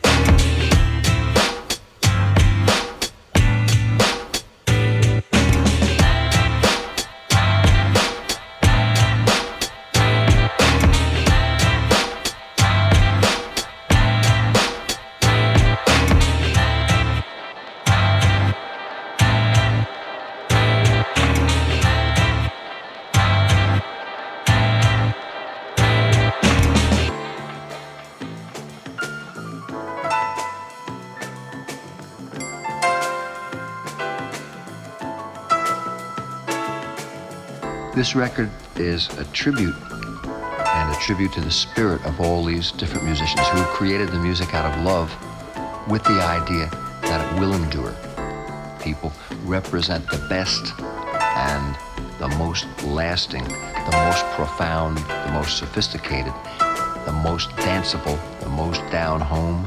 [SPEAKER 10] This record is a tribute, and a tribute to the spirit of all these different musicians who created the music out of love with the idea that it will endure. People represent the best and the most lasting, the most profound, the most sophisticated, the most danceable, the most down home,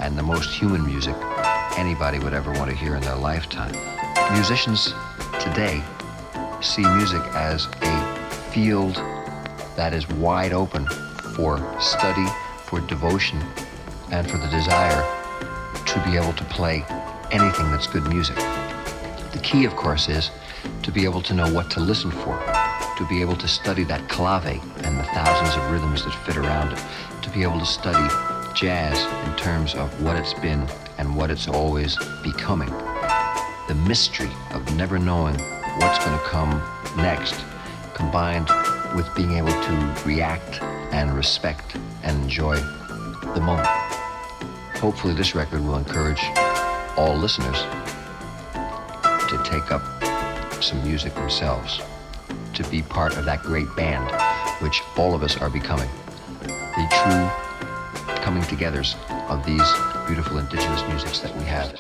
[SPEAKER 10] and the most human music anybody would ever want to hear in their lifetime. Musicians today see music as a field that is wide open for study, for devotion, and for the desire to be able to play anything that's good music. The key, of course, is to be able to know what to listen for, to be able to study that clave and the thousands of rhythms that fit around it, to be able to study jazz in terms of what it's been and what it's always becoming. The mystery of never knowing what's going to come next, combined with being able to react and respect and enjoy the moment. Hopefully this record will encourage all listeners to take up some music themselves, to be part of that great band, which all of us are becoming. The true coming togethers of these beautiful indigenous musics that we have.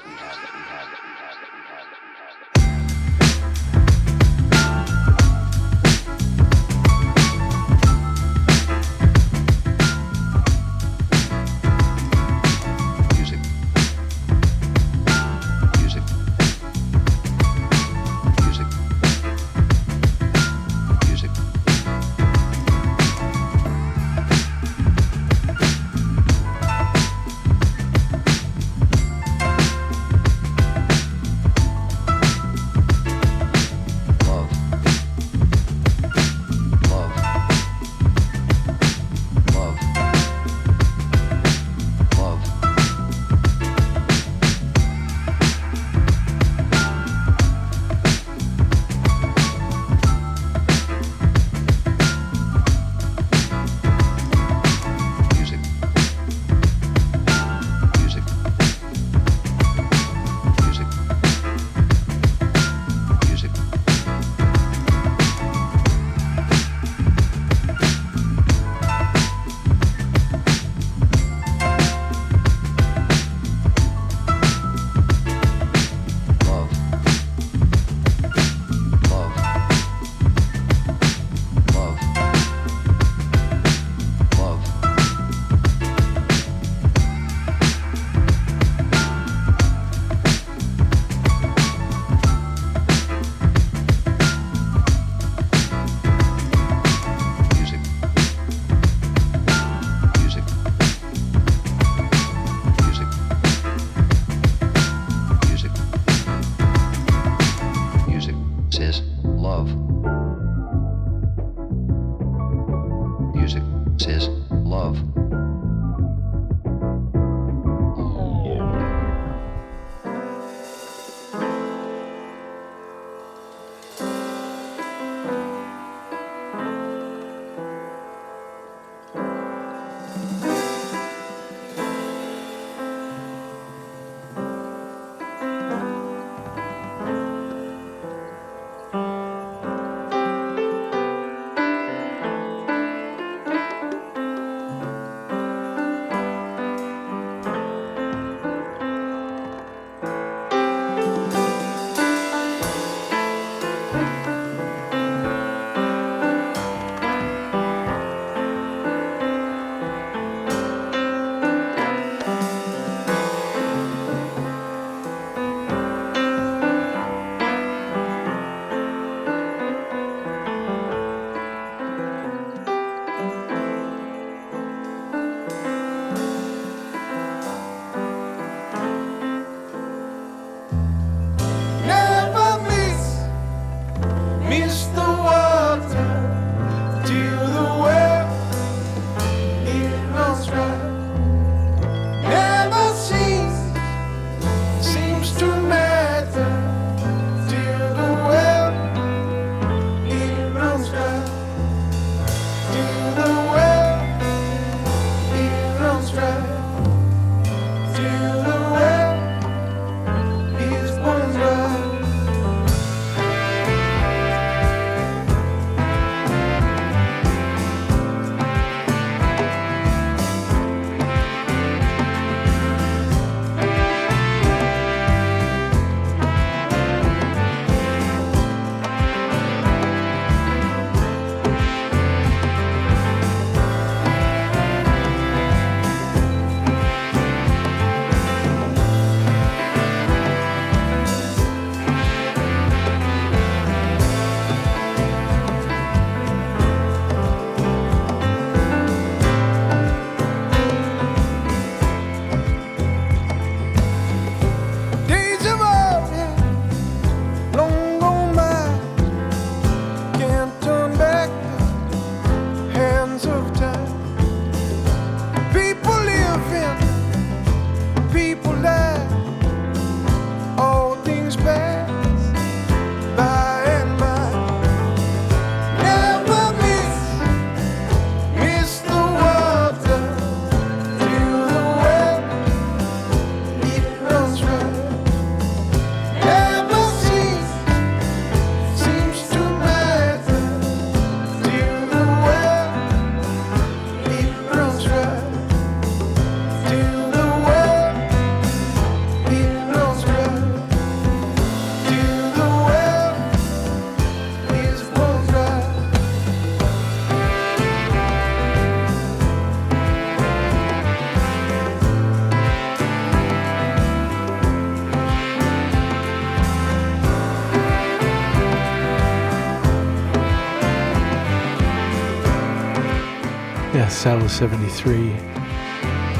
[SPEAKER 1] Saddle 73.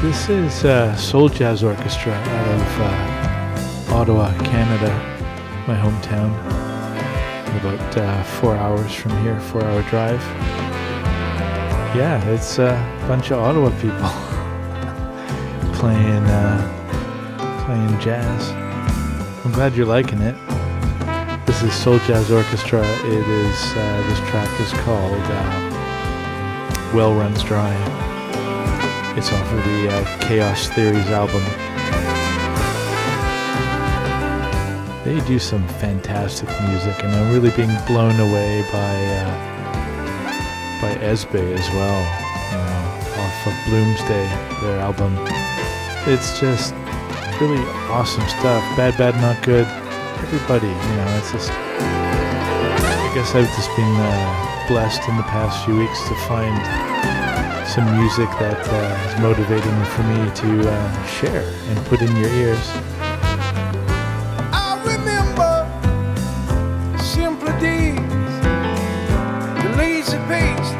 [SPEAKER 1] This is Soul Jazz Orchestra out of Ottawa, Canada, my hometown. About 4 hours from here, 4-hour drive. Yeah, it's a bunch of Ottawa people playing jazz. I'm glad you're liking it. This is Soul Jazz Orchestra. It is this track is called Well Runs Dry. It's off of the Chaos Theories album. They do some fantastic music, and I'm really being blown away by Esbe as well. You know, off of Bloomsday, their album. It's just really awesome stuff. Bad, Bad, Not Good. Everybody, you know, it's just. I guess I've just been blessed in the past few weeks to find some music that is motivating for me to share and put in your ears.
[SPEAKER 11] I remember simple days, the lazy pace,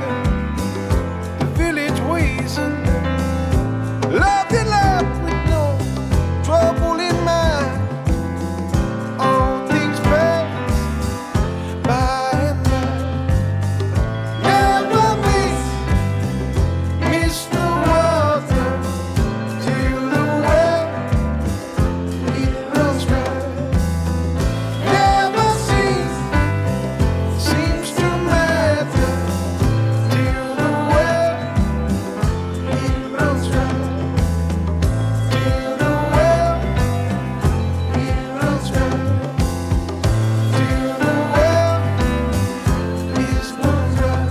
[SPEAKER 11] the village ways, and loved it up with no trouble in mind. All things pass by and by. Never miss the water till the well it runs dry. Never seems to matter till the well it runs dry. Till the well it runs dry. Till the well is run dry.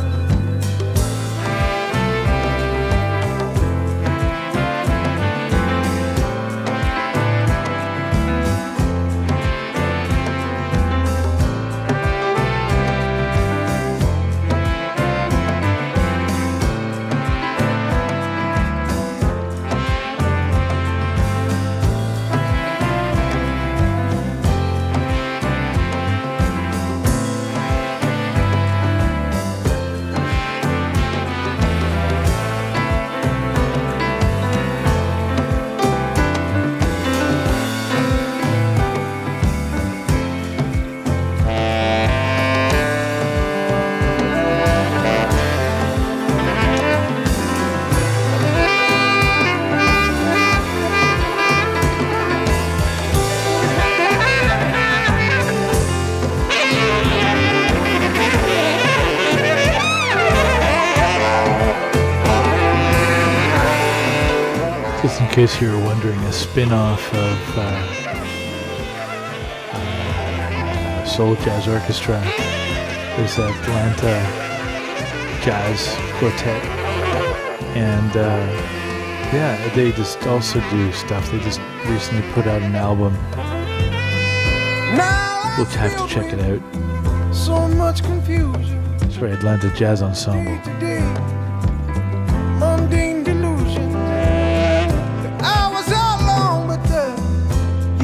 [SPEAKER 1] Just in case you were wondering, a spin-off of Soul Jazz Orchestra is Atlanta Jazz Quartet, and yeah, they just also do stuff. They just recently put out an album. We'll have to check it out.
[SPEAKER 11] So much confusion
[SPEAKER 1] It's for Atlanta Jazz Ensemble.
[SPEAKER 11] today. Mundane delusions. The hours are long, but the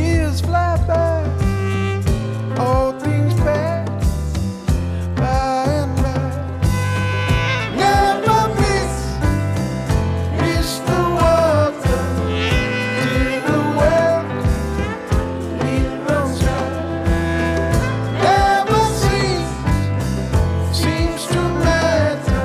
[SPEAKER 11] years fly by. All things pass by and by. Never miss the water till the well it runs dry. Never seems to matter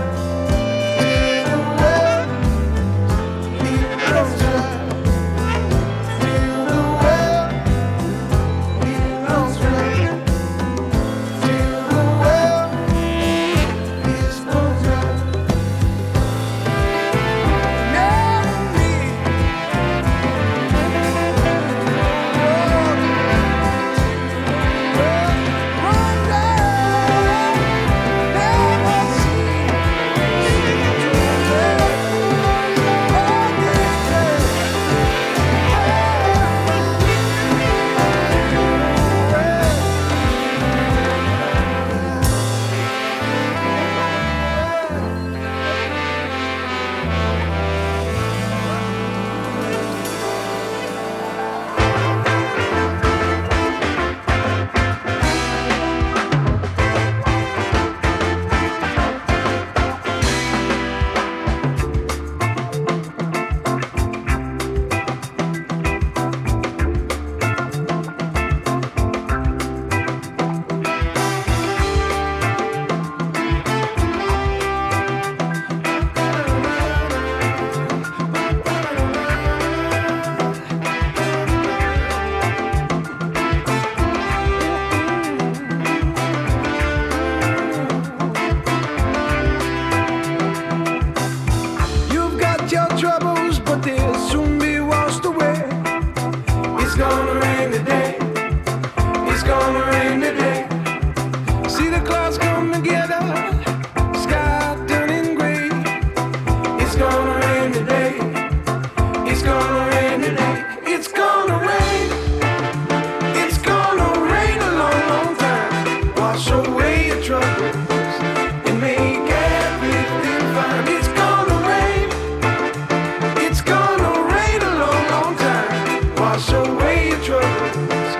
[SPEAKER 11] wash away your troubles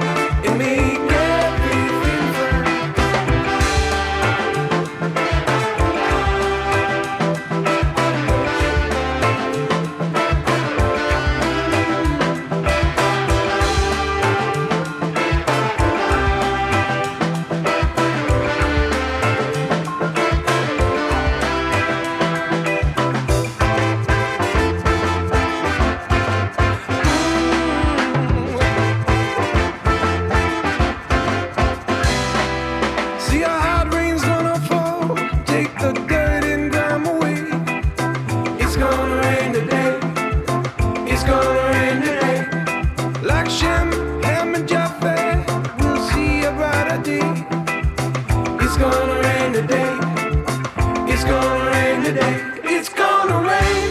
[SPEAKER 11] and make everything fine. See how hard rain's gonna fall, take the dirt and grime away. It's gonna rain today, it's gonna rain today. Like Shem, Ham and Japheth, we'll see a brighter day. It's gonna rain today, it's gonna rain today. It's gonna rain,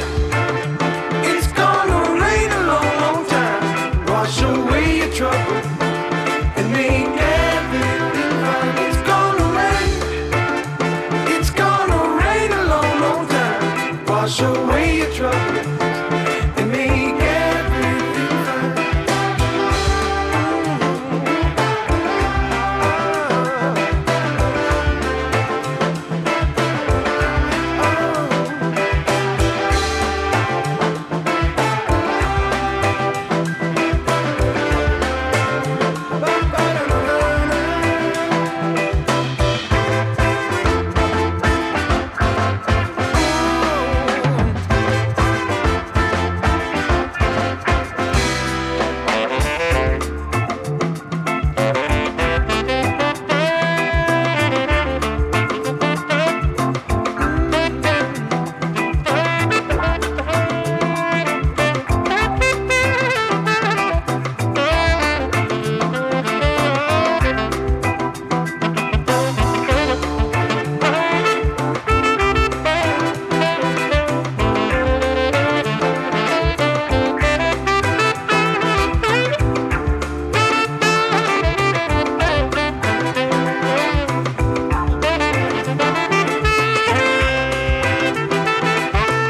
[SPEAKER 11] it's gonna rain a long, long time. Wash away your trouble and make everything fine. It's gonna rain, it's gonna rain a long, long time. Wash away your troubles and make everything fine.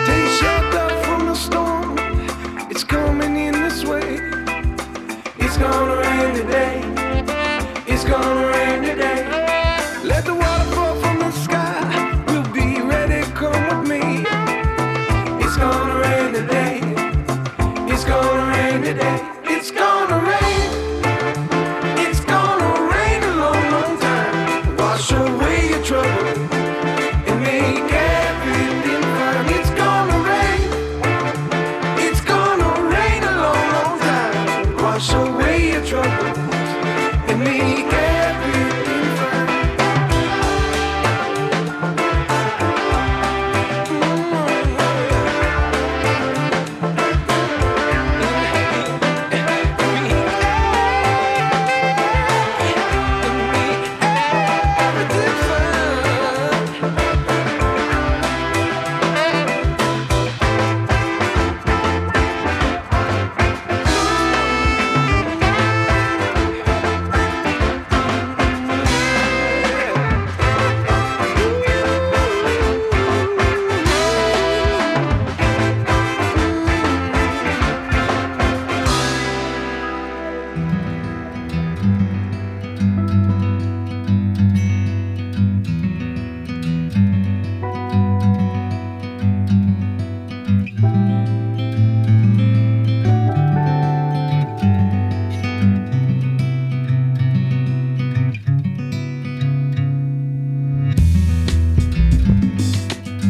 [SPEAKER 11] Take shelter from the storm, it's coming in this way. It's gonna rain today, it's gonna rain today. Let the water fall from the sky, we'll be ready, come with me. It's gonna rain today, it's gonna rain today. It's gonna rain, it's gonna rain a long, long time. Wash away your trouble and make everything fine. It's gonna rain, it's gonna rain a long, long time. Wash away your troubles and make everything fine.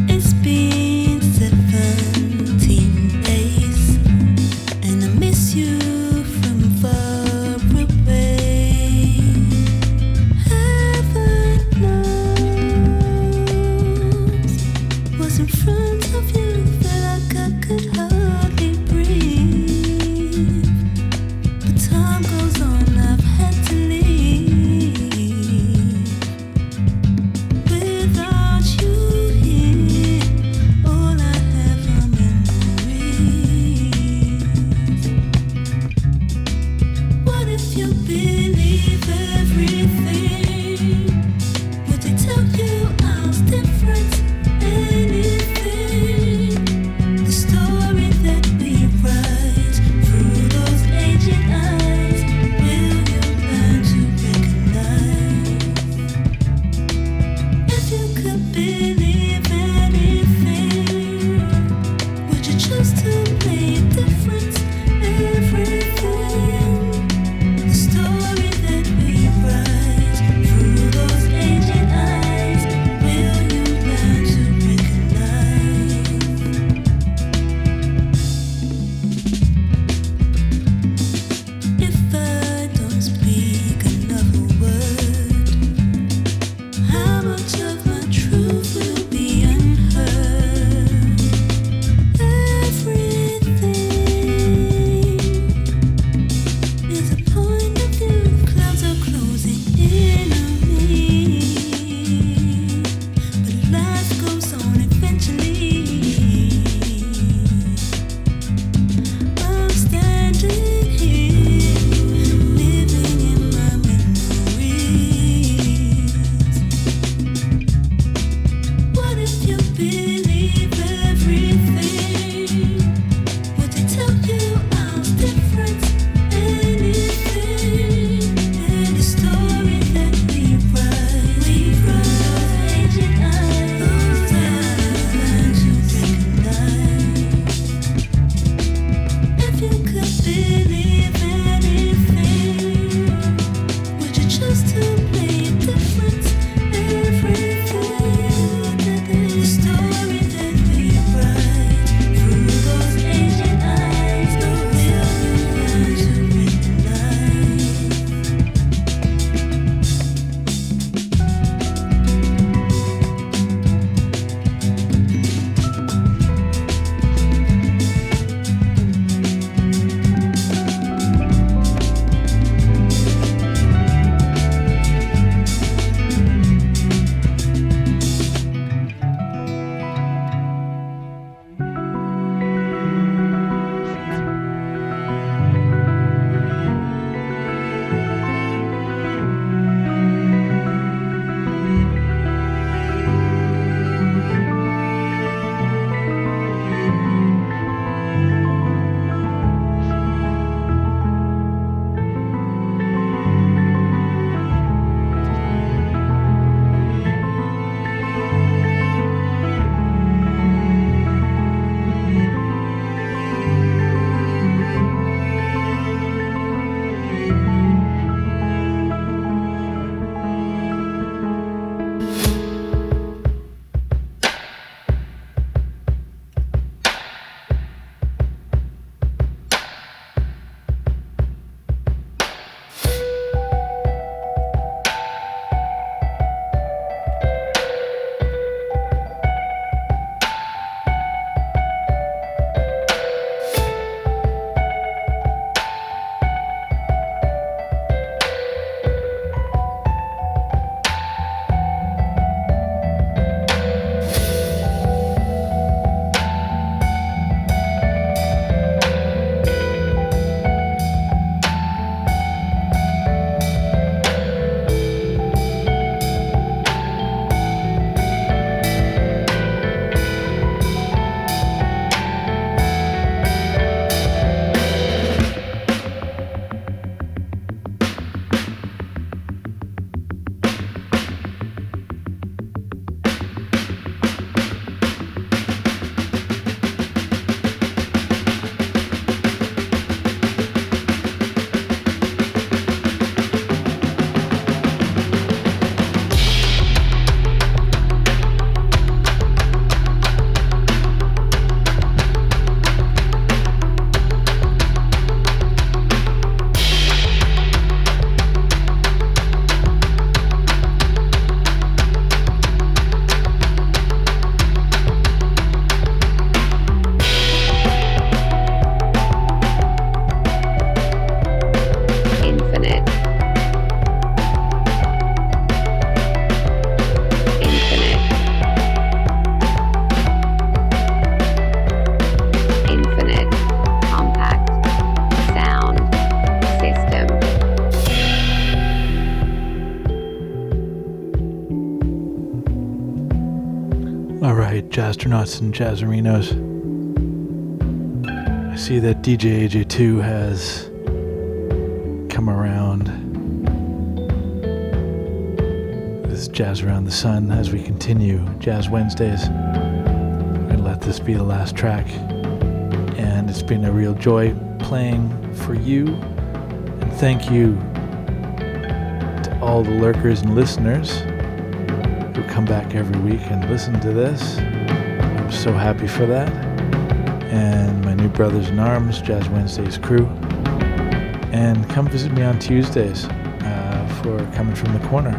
[SPEAKER 12] It's been 17 days, and I miss you from far away. Heaven knows, was in front of you, felt like I could hardly breathe. But time goes on, I've had to leave. Without you here, all I have are memories. What if you believe everything? Would they tell you I was different? Anything? The story that we write through those aged eyes.
[SPEAKER 1] Jazztronauts and Jazzerinos. I see that DJ AJ2 has come around. This is Jazz Around the Sun as we continue Jazz Wednesdays. I'm going to let this be the last track. And it's been a real joy playing for you. And thank you to all the lurkers and listeners who come back every week and listen to this. I'm so happy for that. And my new brothers in arms, Jazz Wednesdays crew. And come visit me on Tuesdays for Coming From the Corner,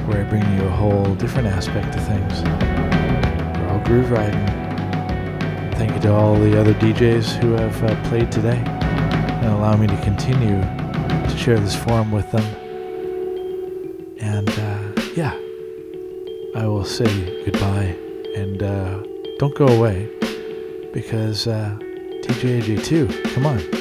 [SPEAKER 1] where I bring you a whole different aspect of things. We're all groove riding. Thank you to all the other DJs who have played today and allow me to continue to share this forum with them. And yeah, I will say goodbye and don't go away because TJ AJ2, come on.